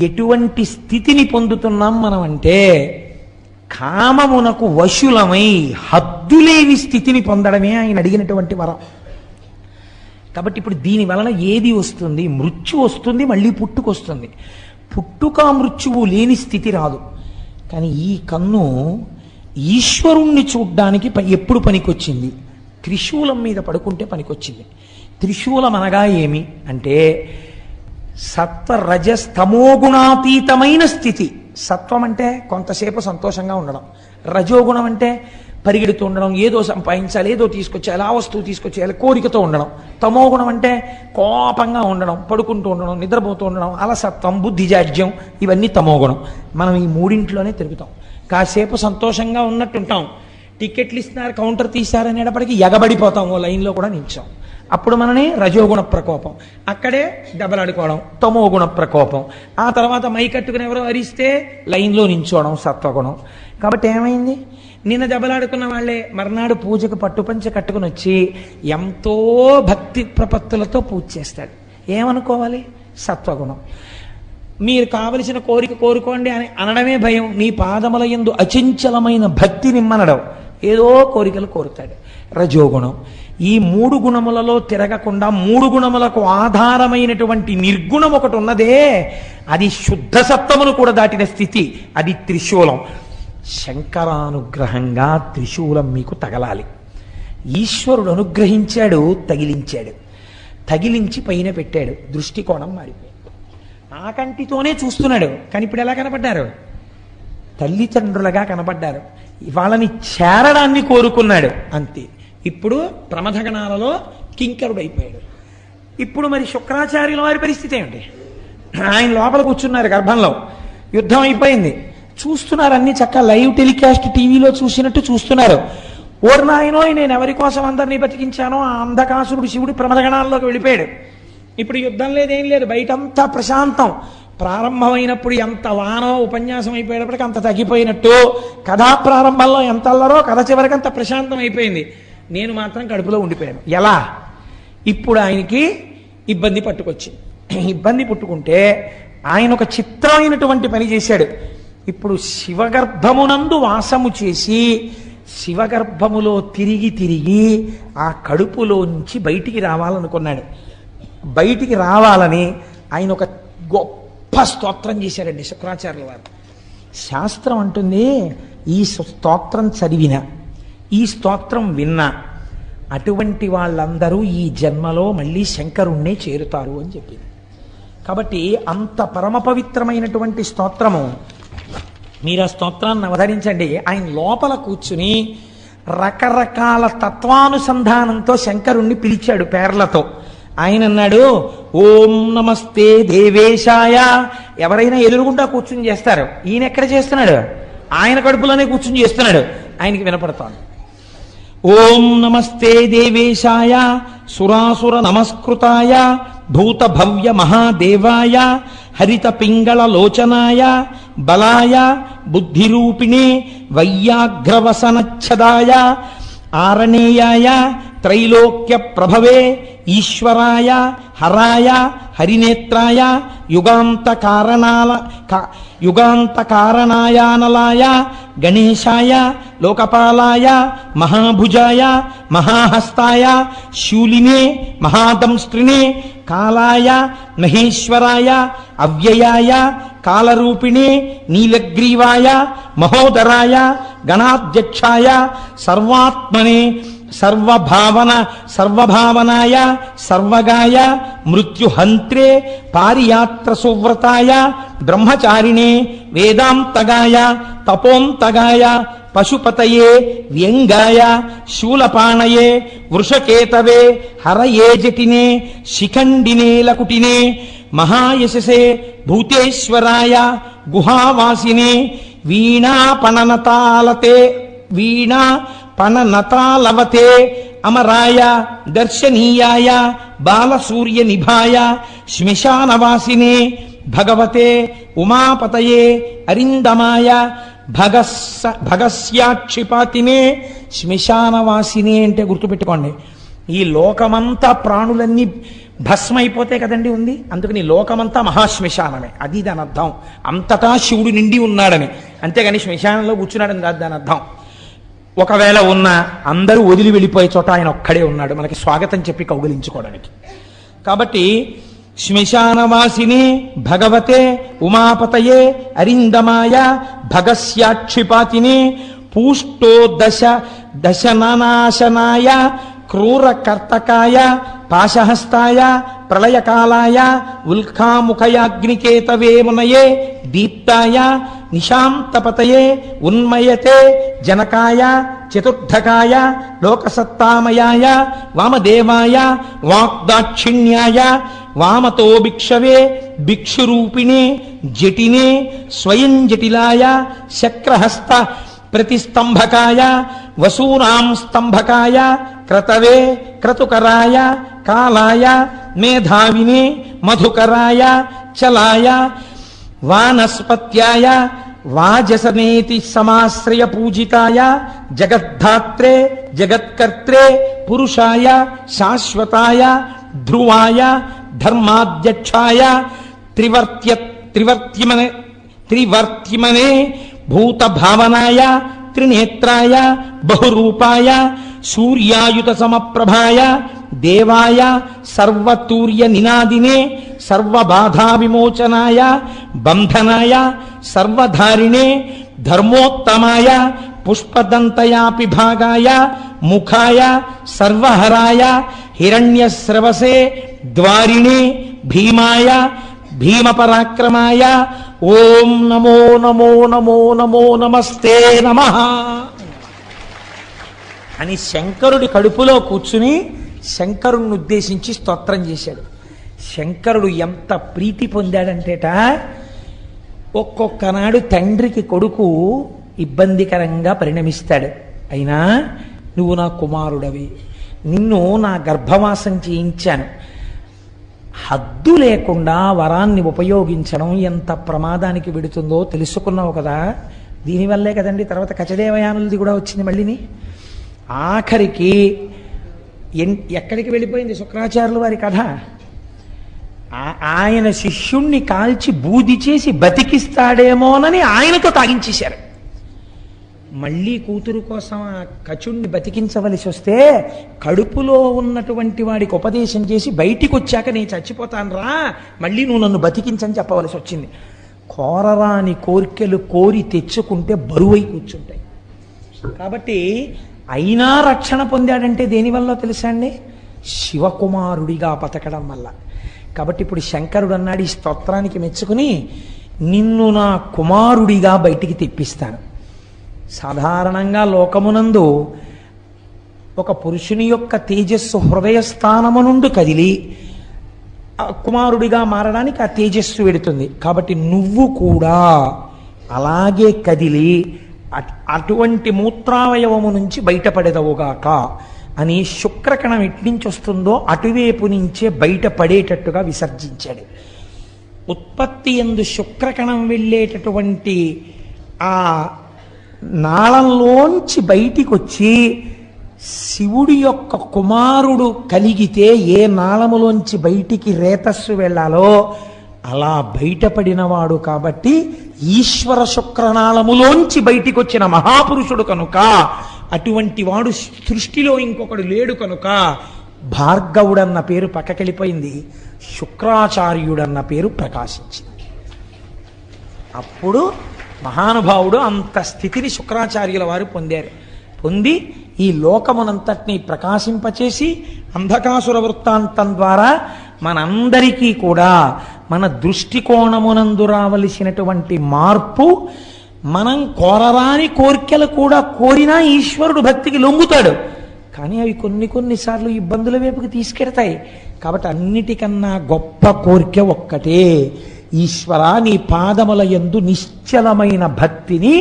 ఎటువంటి స్థితిని పొందుతున్నాం మనం అంటే, కామమునకు వశులమై హద్దులేని స్థితిని పొందడమే ఆయన అడిగినటువంటి వరం. కాబట్టి ఇప్పుడు దీని వలన ఏది వస్తుంది? మృత్యు వస్తుంది, మళ్ళీ పుట్టుకొస్తుంది. పుట్టుక మృత్యువు లేని స్థితి రాదు. కానీ ఈ కన్ను ఈశ్వరుణ్ణి చూడ్డానికి ఎప్పుడు పనికొచ్చింది? త్రిశూలం మీద పడుకుంటే పనికొచ్చింది. త్రిశూలం అనగా ఏమి అంటే, సత్వ రజస్తమోగుణాతీతమైన స్థితి. సత్వం అంటే కొంతసేపు సంతోషంగా ఉండడం, రజోగుణం అంటే పరిగెడుతూ ఉండడం, ఏదో సంపాదించాలి, ఏదో తీసుకొచ్చేయాలి, ఆ వస్తువు తీసుకొచ్చేయాలి, కోరికతో ఉండడం. తమోగుణం అంటే కోపంగా ఉండడం, పడుకుంటూ ఉండడం, నిద్రపోతూ ఉండడం, అలసత్వం, బుద్ధిజాడ్యం, ఇవన్నీ తమోగుణం. మనం ఈ మూడింట్లోనే తిరుగుతాం. కాసేపు సంతోషంగా ఉన్నట్టుంటాం, టికెట్లు ఇస్తున్నారు, కౌంటర్ తీశారనేటప్పటికీ ఎగబడిపోతాం, ఓ లైన్లో కూడా నిల్చాం. అప్పుడు మనని రజోగుణ ప్రకోపం, అక్కడే దెబ్బలాడుకోవడం, తమోగుణ ప్రకోపం. ఆ తర్వాత మైకట్టుకుని ఎవరో అరిస్తే లైన్లో నించోవడం, సత్వగుణం. కాబట్టి ఏమైంది? నిన్న దెబ్బలాడుకున్న వాళ్ళే మర్నాడు పూజకు పట్టుపంచ కట్టుకుని వచ్చి ఎంతో భక్తి ప్రపత్తులతో పూజ చేస్తాడు. ఏమనుకోవాలి? సత్వగుణం. మీరు కావలసిన కోరిక కోరుకోండి అని అనడమే భయం. నీ పాదముల యందు అచంచలమైన భక్తి నిమ్మనడం, ఏదో కోరికలు కోరుతాడు. రజోగుణం. ఈ మూడు గుణములలో తిరగకుండా మూడు గుణములకు ఆధారమైనటువంటి నిర్గుణం ఒకటి ఉన్నదే, అది శుద్ధ సత్వమును కూడా దాటిన స్థితి, అది త్రిశూలం. శంకరానుగ్రహంగా త్రిశూలం మీకు తగలాలి. ఈశ్వరుడు అనుగ్రహించాడు, తగిలించాడు. తగిలించి పైన పెట్టాడు, దృష్టికోణం మారిపోయింది. ఆ కంటితోనే చూస్తున్నాడు, కానీ ఇప్పుడు ఎలా కనపడ్డారు? తల్లిదండ్రులుగా కనపడ్డారు. వాళ్ళని చేరడాన్ని కోరుకున్నాడు, అంతే. ఇప్పుడు ప్రమథగణాలలో కింకరుడు అయిపోయాడు. ఇప్పుడు మరి శుక్రాచార్యుల వారి పరిస్థితి ఏమిటి? ఆయన లోపల కూర్చున్నారు గర్భంలో, యుద్ధం అయిపోయింది, చూస్తున్నారు. అన్ని చక్కగా లైవ్ టెలికాస్ట్ టీవీలో చూసినట్టు చూస్తున్నారు. ఓర్నాయనో, నేను ఎవరి కోసం అందరినీ బతికించానో ఆ అంధకాసురుడు శివుడు ప్రమథగణాల్లోకి వెళ్ళిపోయాడు. ఇప్పుడు యుద్ధం లేదేం లేదు, బయటంతా ప్రశాంతం. ప్రారంభమైనప్పుడు ఎంత వానో, ఉపన్యాసం అయిపోయేటప్పటికి అంత తగ్గిపోయినట్టు, కథా ప్రారంభంలో ఎంత అల్లరో కథ చివరికి అంత ప్రశాంతం అయిపోయింది. నేను మాత్రం కడుపులో ఉండిపోయాను. ఎలా? ఇప్పుడు ఆయనకి ఇబ్బంది పట్టుకొచ్చింది. ఇబ్బంది పుట్టుకుంటే ఆయన ఒక చిత్రమైనటువంటి పని చేశాడు. ఇప్పుడు శివగర్భమునందు వాసము చేసి శివగర్భములో తిరిగి తిరిగి ఆ కడుపులోంచి బయటికి రావాలనుకున్నాడు. బయటికి రావాలని ఆయన ఒక గొప్ప స్తోత్రం చేశారండి శుక్రాచార్యుల వారు. శాస్త్రం అంటుంది, ఈ స్తోత్రం చదివిన, ఈ స్తోత్రం విన్నా అటువంటి వాళ్ళందరూ ఈ జన్మలో మళ్ళీ శంకరుణ్ణే చేరుతారు అని చెప్పింది. కాబట్టి అంత పరమ పవిత్రమైనటువంటి స్తోత్రము. మీరు ఆ స్తోత్రాన్ని అవధరించండి. ఆయన లోపల కూర్చుని రకరకాల తత్వానుసంధానంతో శంకరుణ్ణి పిలిచాడు పేర్లతో. ఆయన అన్నాడు, ఓం నమస్తే దేవేశాయ. ఎవరైనా ఎదురుగుండా కూర్చుని చేస్తారు, ఈయన ఎక్కడ చేస్తున్నాడు? ఆయన కడుపులోనే కూర్చుని చేస్తున్నాడు, ఆయనకి వినపడతాడు. ఓం నమస్తే దేవేశాయ సురాసుర నమస్కృతాయ భూత భవ్య మహాదేవాయ హరిత పింగళ లోచనాయ బలాయ బుద్ధిరూపిణే వైయాఘ్రవసనచ్ఛదాయ ఆరణేయాయ త్రైలోక్య ప్రభవే ఈశ్వరాయ హరాయ హరినేత్రాయ యుగాంతకారణాయానలాయ గణేశాయ లోకపాలాయ మహాభుజాయ మహాహస్తాయ శూలినే మహాదంస్త్రినే కాలాయ మహేశ్వరాయ అవ్యయాయ కాలరూపిణే నీలగ్రీవాయ మహోదరాయ గణాధ్యక్షాయ సర్వాత్మనే సర్వభావనాయ సర్వగాయ మృత్యుహంత్రే పారియాత్ర సువ్రతాయ బ్రహ్మచారిణే వేదాంతగాయ తపోంతగాయ పశుపతయే వ్యంగాయ శూలపాణయే వృషకేతవే హరయే జటినే శిఖండినే లకుటినే మహాయశసే భూతేశ్వరాయ గుహావాసినే వీణాపణనతాలవతే అమరాయ దర్శనీయాయ బాలసూర్య నిభాయ శ్మశానవాసినే భగవతే ఉమాపతయే అరిందమాయ భగస్యాక్షిపాతినే. శ్మశానవాసినే అంటే గుర్తుపెట్టుకోండి, ఈ లోకమంతా ప్రాణులన్నీ భస్మైపోతే కదండి ఉంది, అందుకని లోకమంతా మహాశ్మశానమే, అది దాని అర్థం. అంతటా శివుడు నిండి ఉన్నాడని, అంతేగాని శ్మశానంలో కూర్చున్నాడని కాదు దాని అర్థం. ఒకవేళ ఉన్నా అందరూ వదిలి వెళ్ళిపోయే చోట ఆయన ఒక్కడే ఉన్నాడు మనకి స్వాగతం చెప్పి కౌగిలించుకోవడానికి. కాబట్టి శ్మశానవాసిని భగవతే ఉమాపతయే అరిందమాయ భగస్యాక్షిపాతిని పూష్టో దశనాశనాయ క్రూరకర్తకాయ పాశహస్తాయ ప్రళయకాలాయ ఉల్కాముఖయాగ్నికేతవే మునయే దీప్తాయ నిశాంతపతయే ఉన్మయతే జనకాయ చతుర్థకాయ లోకసత్తామయాయ వామదేవాయ వాగ్దాక్షిణ్యాయ వామతో భిక్షవే భిక్షురూపిణే జటినే స్వయం జటిలాయ శక్రహస్త ప్రతిస్తంభకాయ వసూనాం స్తంభకాయ క్రతవే క్రతుకరాయ కాలాయ మేధావినే మధుకరాయ చలాయ వానస్పత్యాయ వాజసనేతి సమాశ్రయ పూజితాయ జగద్ధాత్రే జగత్కర్త్రే పురుషాయ శాశ్వతాయ ధ్రువాయ ధర్మాధ్యక్షాయ త్రివర్త్యమనే భూతభావనాయ త్రినేత్రాయ బహురూపాయ సూర్యాయుత సమప్రభాయ దేవాయ సర్వతూర్య నినాదినే సర్వబాధా విమోచనాయ బంధనాయ సర్వధారిణే ధర్మోత్తమాయ పుష్పదంతయాపి భాగాయ ముఖాయ సర్వహరాయ హిరణ్యస్రవసే ద్వారిణే భీమాయ భీమపరాక్రమాయ ఓం నమో నమో నమో నమో నమస్తే నమః అని శంకరుడి కడుపులో కూర్చుని శంకరుణ్ణి ఉద్దేశించి స్తోత్రం చేశాడు. శంకరుడు ఎంత ప్రీతి పొందాడంటేట, ఒక్కొక్కనాడు తండ్రికి కొడుకు ఇబ్బందికరంగా పరిణమిస్తాడు. అయినా నువ్వు నా కుమారుడవి, నిన్ను నా గర్భవాసం చేయించాను, హద్దు లేకుండా వరాన్ని ఉపయోగించడం ఎంత ప్రమాదానికి వెడుతుందో తెలుసుకున్నావు కదా. దీనివల్లే కదండి తర్వాత కచదేవయానులది కూడా వచ్చింది మళ్ళీని. ఆఖరికి ఎక్కడికి వెళ్ళిపోయింది శుక్రాచార్యుల వారి కథ. ఆయన శిష్యుణ్ణి కాల్చి బూది చేసి బతికిస్తాడేమోనని ఆయనతో తాగించేశారు. మళ్ళీ కూతురు కోసం ఆ కచుణ్ణి బతికించవలసి వస్తే కడుపులో ఉన్నటువంటి వాడికి ఉపదేశం చేసి బయటికి వచ్చాక నేను చచ్చిపోతాను రా, మళ్ళీ నువ్వు నన్ను బతికించని చెప్పవలసి వచ్చింది. కోరరాని కోరికలు కోరి తెచ్చుకుంటే బరువై కూర్చుంటాయి. కాబట్టి అయినా రక్షణ పొందాడంటే దేనివల్ల తెలుసా అండి? శివకుమారుడిగా బతకడం వల్ల. కాబట్టి ఇప్పుడు శంకరుడు అన్నాడు ఈ స్తోత్రానికి మెచ్చుకుని, నిన్ను నా కుమారుడిగా బయటికి తెప్పిస్తాను. సాధారణంగా లోకమునందు ఒక పురుషుని యొక్క తేజస్సు హృదయస్థానము నుండి కదిలి కుమారుడిగా మారడానికి ఆ తేజస్సు వెడుతుంది. కాబట్టి నువ్వు కూడా అలాగే కదిలి అటువంటి మూత్రావయవము నుంచి బయటపడేదవుగాక అని శుక్రకణం ఎట్నుంచి వస్తుందో అటువైపు నుంచే బయటపడేటట్టుగా విసర్జించాడు. ఉత్పత్తి యందు శుక్రకణం వెళ్ళేటటువంటి ఆ నాళంలోంచి బయటికి వచ్చి శివుడి యొక్క కుమారుడు కలిగితే ఏ నాళములోంచి బయటికి రేతస్సు వెళ్ళాలో అలా బయటపడినవాడు. కాబట్టి ఈశ్వర శుక్రనాళములోంచి బయటికి వచ్చిన మహాపురుషుడు కనుక, అటువంటి వాడు సృష్టిలో ఇంకొకడు లేడు కనుక భార్గవుడన్న పేరు పక్కకెళ్ళిపోయింది, శుక్రాచార్యుడన్న పేరు ప్రకాశించింది. అప్పుడు మహానుభావుడు అంత స్థితిని శుక్రాచార్యుల వారు పొందారు. పొంది ఈ లోకమునంతటినీ ప్రకాశింపచేసి అంధకాసుర వృత్తాంతం ద్వారా మనందరికీ కూడా మన దృష్టికోణమునందు రావలసినటువంటి మార్పు, మనం కోరరాని కోరికలు కూడా కోరినా ఈశ్వరుడు భక్తికి లొంగుతాడు. కానీ అవి కొన్నిసార్లు ఇబ్బందుల వైపుకి తీసుకెడతాయి. కాబట్టి అన్నిటికన్నా గొప్ప కోరిక ఒక్కటే, ఈశ్వర నీ పాదముల యందు నిశ్చలమైన భక్తిని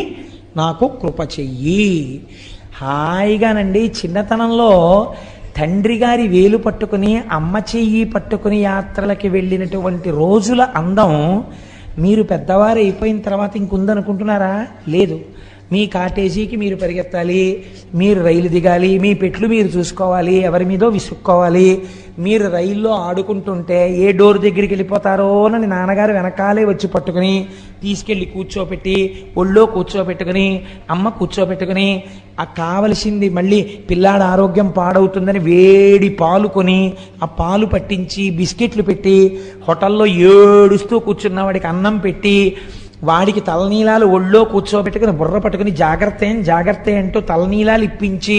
నాకు కృప చెయ్యి. హాయిగానండి చిన్నతనంలో తండ్రి గారి వేలు పట్టుకుని అమ్మ చెయ్యి పట్టుకుని యాత్రలకి వెళ్ళినటువంటి రోజుల అందం మీరు పెద్దవారు అయిపోయిన తర్వాత ఇంకుందనుకుంటున్నారా? లేదు. మీ కాటేజీకి మీరు పరిగెత్తాలి, మీరు రైలు దిగాలి, మీ పెట్లు మీరు చూసుకోవాలి, ఎవరి మీదో విసుక్కోవాలి. మీరు రైల్లో ఆడుకుంటుంటే ఏ డోర్ దగ్గరికి వెళ్ళిపోతారో అని నాన్నగారు వెనకాలే వచ్చి పట్టుకుని తీసుకెళ్ళి కూర్చోపెట్టి ఒళ్ళో కూర్చోబెట్టుకుని అమ్మ కూర్చోబెట్టుకుని ఆ కావలసింది మళ్ళీ పిల్లాడ ఆరోగ్యం పాడవుతుందని వేడి పాలు కొని ఆ పాలు పట్టించి బిస్కెట్లు పెట్టి హోటల్లో ఏడుస్తూ కూర్చున్న వాడికి అన్నం పెట్టి వాడికి తలనీలాలు ఒళ్ళో కూర్చోబెట్టుకుని బుర్ర పట్టుకుని జాగ్రత్త అంటూ తలనీలాలు ఇప్పించి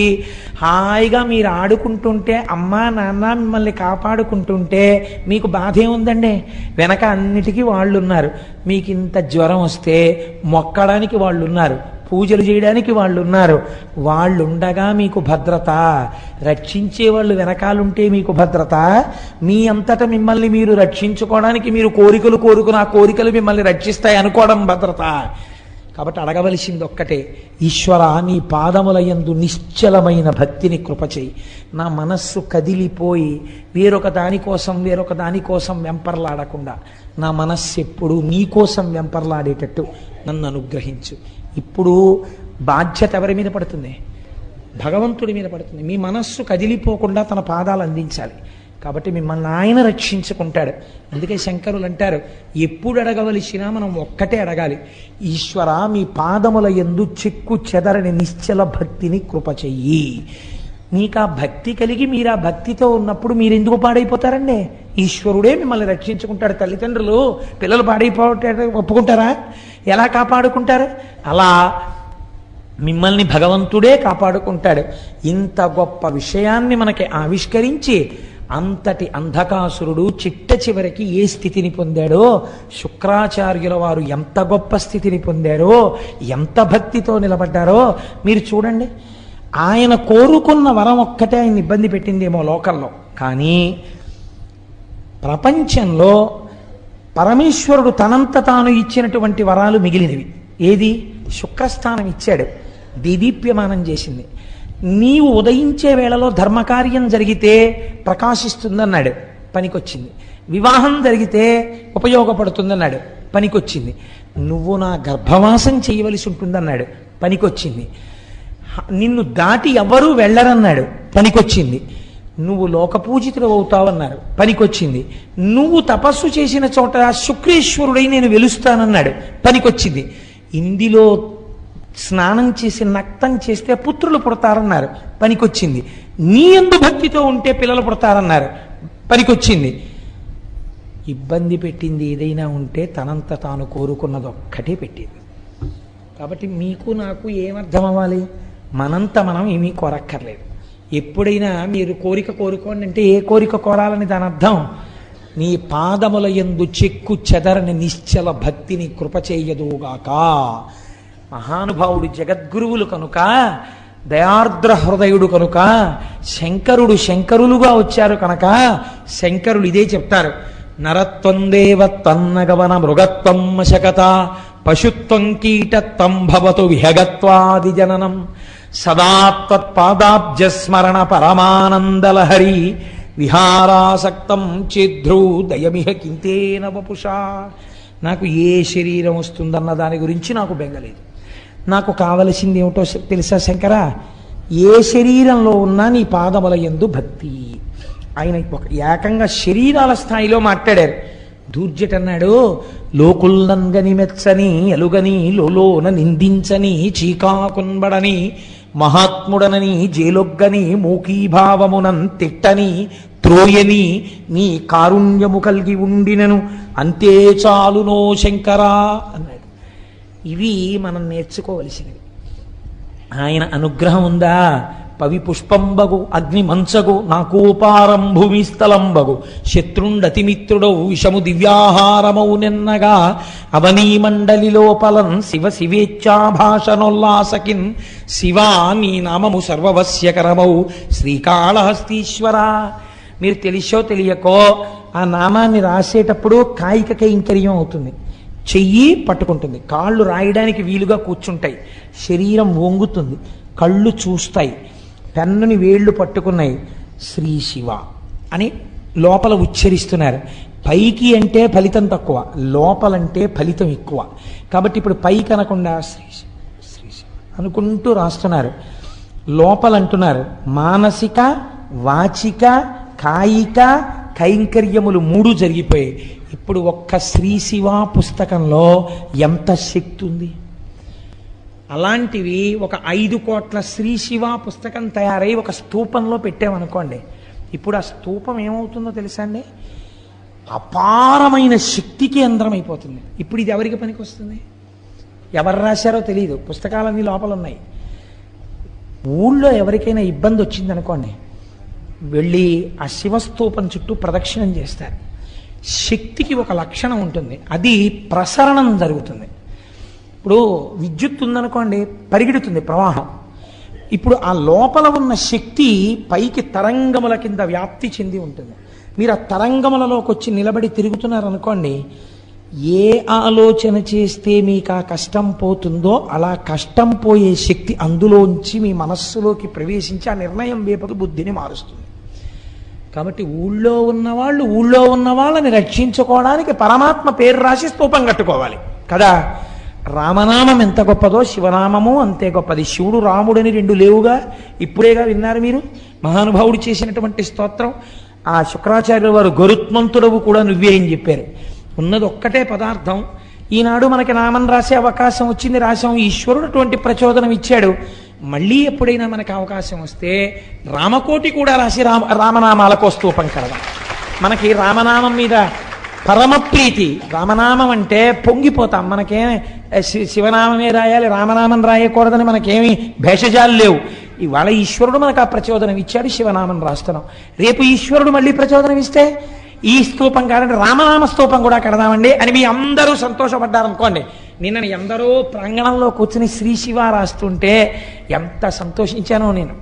హాయిగా మీరు ఆడుకుంటుంటే అమ్మా నాన్న మిమ్మల్ని కాపాడుకుంటుంటే మీకు బాధ ఏముందండి? వెనక అన్నిటికీ వాళ్ళు ఉన్నారు. మీకు ఇంత జ్వరం వస్తే మొక్కడానికి వాళ్ళు ఉన్నారు, పూజలు చేయడానికి వాళ్ళు ఉన్నారు. వాళ్ళు ఉండగా మీకు భద్రత, రక్షించే వాళ్ళు వెనకాలుంటే మీకు భద్రత. మీ అంతటా మిమ్మల్ని మీరు రక్షించుకోవడానికి మీరు కోరికలు కోరుకుని ఆ కోరికలు మిమ్మల్ని రక్షిస్తాయి అనుకోవడం భద్రత. కాబట్టి అడగవలసింది ఒక్కటే, ఈశ్వర నీ పాదముల యందు నిశ్చలమైన భక్తిని కృప చేయి. నా మనస్సు కదిలిపోయి వేరొక దానికోసం వెంపర్లాడకుండా నా మనస్సు ఎప్పుడు నీకోసం వెంపర్లాడేటట్టు నన్ను అనుగ్రహించు. ఇప్పుడు బాధ్యత ఎవరి మీద పడుతుంది? భగవంతుడి మీద పడుతుంది. మీ మనస్సు కదిలిపోకుండా తన పాదాలు అందించాలి. కాబట్టి మిమ్మల్ని ఆయన రక్షించుకుంటాడు. అందుకే శంకరులు అంటారు, ఎప్పుడు అడగవలసినా మనం ఒక్కటే అడగాలి, ఈశ్వర మీ పాదముల యందు చెక్కు చెదరని నిశ్చల భక్తిని కృప చెయ్యి. మీకు ఆ భక్తి కలిగి మీరు ఆ భక్తితో ఉన్నప్పుడు మీరు ఎందుకు పాడైపోతారండి? ఈశ్వరుడే మిమ్మల్ని రక్షించుకుంటాడు. తల్లిదండ్రులు పిల్లలు పాడైపోతే ఒప్పుకుంటారా? ఎలా కాపాడుకుంటారు? అలా మిమ్మల్ని భగవంతుడే కాపాడుకుంటాడు. ఇంత గొప్ప విషయాన్ని మనకి ఆవిష్కరించి అంతటి అంధకాసురుడు చిట్ట చివరికి ఏ స్థితిని పొందాడో, శుక్రాచార్యుల వారు ఎంత గొప్ప స్థితిని పొందారో, ఎంత భక్తితో నిలబడ్డారో మీరు చూడండి. ఆయన కోరుకున్న వరం ఒక్కటే ఆయన ఇబ్బంది పెట్టిందేమో లోకల్లో, కానీ ప్రపంచంలో పరమేశ్వరుడు తనంత తాను ఇచ్చినటువంటి వరాలు మిగిలినవి. ఏది? శుక్రస్థానం ఇచ్చాడు, దీదీప్యమానం చేసింది. నీవు ఉదయించే వేళలో ధర్మకార్యం జరిగితే ప్రకాశిస్తుందన్నాడు, పనికొచ్చింది. వివాహం జరిగితే ఉపయోగపడుతుందన్నాడు, పనికొచ్చింది. నువ్వు నా గర్భవాసం చేయవలసి ఉంటుందన్నాడు, పనికొచ్చింది. నిన్ను దాటి ఎవరూ వెళ్ళరన్నాడు, పనికొచ్చింది. నువ్వు లోకపూజితుడు అవుతావన్నారు, పనికొచ్చింది. నువ్వు తపస్సు చేసిన చోట శుక్రేశ్వరుడై నేను వెలుస్తానన్నాడు, పనికొచ్చింది. ఇందులో స్నానం చేసి నక్తం చేస్తే పుత్రులు పుడతారన్నారు, పనికొచ్చింది. నీ యందు భక్తితో ఉంటే పిల్లలు పుడతారన్నారు, పనికొచ్చింది. ఇబ్బంది పెట్టింది ఏదైనా ఉంటే తనంత తాను కోరుకున్నది ఒక్కటే పెట్టింది. కాబట్టి మీకు నాకు ఏమర్థం అవ్వాలి? మనంత మనం ఏమీ కోరక్కర్లేదు. ఎప్పుడైనా మీరు కోరిక కోరుకోండి అంటే ఏ కోరిక కోరాలని దాని అర్థం? నీ పాదముల యందు చెక్కు చెదరని నిశ్చల భక్తిని కృప చేయదుగాక. మహానుభావుడు జగద్గురువులు కనుక, దయార్ద్ర హృదయుడు కనుక, శంకరులుగా వచ్చారు కనుక శంకరులు ఇదే చెప్తారు. నరత్వం దేవ తన్నగవన మృగత్వం మశకత పశుత్వం కీటత్వం భవతు విహగత్వాది జననం సదా తత్పాదాబ్జస్మరణ పరమానందలహరి విహారాసక్తం చిద్ధ్రూ దయమిహ కింతేన వపుషా. నాకు ఏ శరీరం వస్తుందన్న దాని గురించి నాకు బెంగలేదు. నాకు కావలసింది ఏమిటో తెలుసా శంకర? ఏ శరీరంలో ఉన్నా నీ పాదముల యందు భక్తి. ఆయన ఒక ఏకంగా శరీరాల స్థాయిలో మాట్లాడారు. దూర్జట అన్నాడు, లోకుల్నంగని మెచ్చని ఎలుగని లోలోన నిందించని చీకాకున్బడని మహాత్ముడనని జేలొగ్గని మూకీభావమునం తిట్టని త్రోయని నీ కారుణ్యము కలిగి ఉండినను అంతే చాలునో శంకరా అన్నాడు. ఇవి మనం నేర్చుకోవలసినవి. ఆయన అనుగ్రహం ఉందా? పవి పుష్పంబగు అగ్ని మంచగు నాకోపారం భూమి స్థలంబగు శత్రుండతిమిత్రుడవు విషము దివ్యాహారమౌ నిన్నగా అవనీ మండలి లోపలన్ శివ శివేచ్ఛాభాషణోల్లాసకిన్ శివా నీ నామము సర్వవశ్యకరమౌ శ్రీకాళహస్తీశ్వర. మీరు తెలిసో తెలియకో ఆ నామాన్ని రాసేటప్పుడు కాయిక కైంకర్యం అవుతుంది. చెయ్యి పట్టుకుంటుంది, కాళ్ళు రాయడానికి వీలుగా కూర్చుంటాయి, శరీరం వంగుతుంది, కళ్ళు చూస్తాయి, పెన్నుని వేళ్ళు పట్టుకున్నాయి, శ్రీ శివ అని లోపల ఉచ్చరిస్తున్నారు. పైకి అంటే ఫలితం తక్కువ, లోపలంటే ఫలితం ఎక్కువ. కాబట్టి ఇప్పుడు పైకి అనకుండా శ్రీ శివ శ్రీ శివ అనుకుంటూ రాస్తున్నారు. లోపలంటున్నారు మానసిక వాచిక కాయిక కైంకర్యములు 3 జరిగిపోయాయి. ఇప్పుడు ఒక్క శ్రీ శివ పుస్తకంలో ఎంత శక్తి ఉంది! అలాంటివి ఒక 5 కోట్ల శ్రీ శివ పుస్తకం తయారై ఒక స్తూపంలో పెట్టామనుకోండి, ఇప్పుడు ఆ స్తూపం ఏమవుతుందో తెలుసా అండి? అపారమైన శక్తికి కేంద్రమైపోతుంది. ఇప్పుడు ఇది ఎవరికి పనికి వస్తుంది? ఎవరు రాశారో తెలియదు, పుస్తకాలన్నీ లోపల ఉన్నాయి. ఊళ్ళో ఎవరికైనా ఇబ్బంది వచ్చిందనుకోండి, వెళ్ళి ఆ శివస్తూపం చుట్టూ ప్రదక్షిణం చేస్తారు. శక్తికి ఒక లక్షణం ఉంటుంది, అది ప్రసరణం జరుగుతుంది. ఇప్పుడు విద్యుత్ ఉందనుకోండి, పరిగెడుతుంది ప్రవాహం. ఇప్పుడు ఆ లోపల ఉన్న శక్తి పైకి తరంగముల కింద వ్యాప్తి చెంది ఉంటుంది. మీరు ఆ తరంగములలోకి వచ్చి నిలబడి తిరుగుతున్నారనుకోండి, ఏ ఆలోచన చేస్తే మీకు ఆ కష్టం పోతుందో అలా కష్టం పోయే శక్తి అందులోంచి మీ మనస్సులోకి ప్రవేశించి ఆ నిర్ణయం వేపకు బుద్ధిని మారుస్తుంది. కాబట్టి ఊళ్ళో ఉన్న వాళ్ళని రక్షించుకోవడానికి పరమాత్మ పేరు రాసి స్తూపం కట్టుకోవాలి కదా. రామనామం ఎంత గొప్పదో శివనామము అంతే గొప్పది. శివుడు రాముడని 2 లేవుగా, ఇప్పుడేగా విన్నారు మీరు మహానుభావుడు చేసినటువంటి స్తోత్రం. ఆ శుక్రాచార్యుల వారు గరుత్మంతుడవు కూడా నువ్వే అని చెప్పారు. ఉన్నది ఒక్కటే పదార్థం. ఈనాడు మనకి నామం రాసే అవకాశం వచ్చింది, రాసాం. ఈశ్వరుడు అటువంటి ప్రచోదనం ఇచ్చాడు. మళ్ళీ ఎప్పుడైనా మనకు అవకాశం వస్తే రామకోటి కూడా రాసి రామనామాలకో స్తూపం కడదాం. మనకి రామనామం మీద పరమ ప్రీతి. రామనామం అంటే పొంగిపోతాం. మనకేమి శివనామమే రాయాలి, రామనామం రాయకూడదని మనకేమి భేషజాలు లేవు. ఇవాళ ఈశ్వరుడు మనకు ఆ ప్రచోదనం ఇచ్చాడు, శివనామం రాస్తున్నాం. రేపు ఈశ్వరుడు మళ్ళీ ప్రచోదనం ఇస్తే ఈ స్తూపం కాదండి రామనామ స్తూపం కూడా కడదామండి అని మీ అందరూ సంతోషపడ్డారనుకోండి. నిన్న ఎందరో ప్రాంగణంలో కూర్చుని శ్రీ శివ రాస్తుంటే ఎంత సంతోషించానో నేను.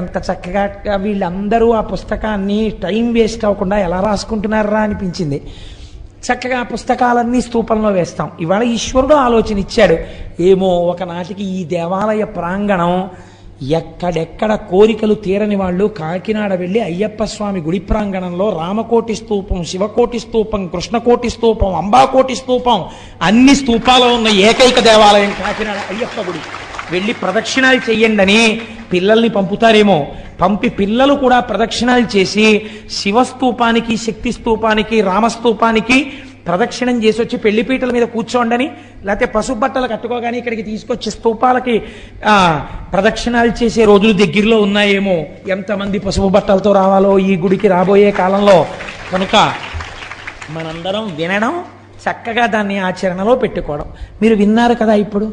ఎంత చక్కగా వీళ్ళందరూ ఆ పుస్తకాన్ని టైం వేస్ట్ అవ్వకుండా ఎలా రాసుకుంటున్నారా అనిపించింది. చక్కగా పుస్తకాలన్నీ స్తూపంలో వేస్తాం. ఇవాళ ఈశ్వరుడు ఆలోచన ఇచ్చాడు. ఏమో ఒకనాటికి ఈ దేవాలయ ప్రాంగణం ఎక్కడెక్కడ కోరికలు తీరని వాళ్ళు కాకినాడ వెళ్ళి అయ్యప్ప స్వామి గుడి ప్రాంగణంలో రామకోటి స్తూపం, శివకోటి స్తూపం, కృష్ణకోటి స్తూపం, అంబాకోటి స్తూపం అన్ని స్తూపాలు ఉన్న ఏకైక దేవాలయం కాకినాడ అయ్యప్ప గుడి. వెళ్ళి ప్రదక్షిణాలు చెయ్యండి అని పిల్లల్ని పంపుతారేమో, పంపి పిల్లలు కూడా ప్రదక్షిణాలు చేసి శివస్తూపానికి, శక్తి స్తూపానికి, రామస్తూపానికి ప్రదక్షిణం చేసి వచ్చి పెళ్లిపీటల మీద కూర్చోండని, లేకపోతే పసుపు బట్టలు కట్టుకోగానే ఇక్కడికి తీసుకొచ్చి స్తూపాలకి ప్రదక్షిణాలు చేసే రోజులు దగ్గరలో ఉన్నాయేమో. ఎంతమంది పసుపు బట్టలతో రావాలో ఈ గుడికి రాబోయే కాలంలో. కనుక మనందరం వినడం, చక్కగా దాన్ని ఆచరణలో పెట్టుకోవడం. మీరు విన్నారు కదా ఇప్పుడు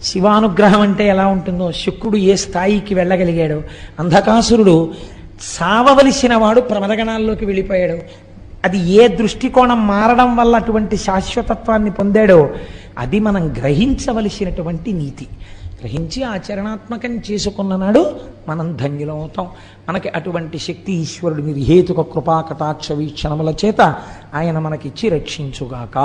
శివానుగ్రహం అంటే ఎలా ఉంటుందో, శుక్రుడు ఏ స్థాయికి వెళ్ళగలిగాడు, అంధకాసురుడు సావవలసిన వాడు ప్రమదగణాల్లోకి వెళ్ళిపోయాడు. అది ఏ దృష్టికోణం మారడం వల్ల అటువంటి శాశ్వతత్వాన్ని పొందాడో అది మనం గ్రహించవలసినటువంటి నీతి. గ్రహించి ఆచరణాత్మకం చేసుకున్న నాడు మనం ధన్యులమవుతాం. మనకి అటువంటి శక్తి ఈశ్వరుడు నిర్హేతుక కృపా కటాక్ష వీక్షణముల చేత ఆయన మనకిచ్చి రక్షించుగాక.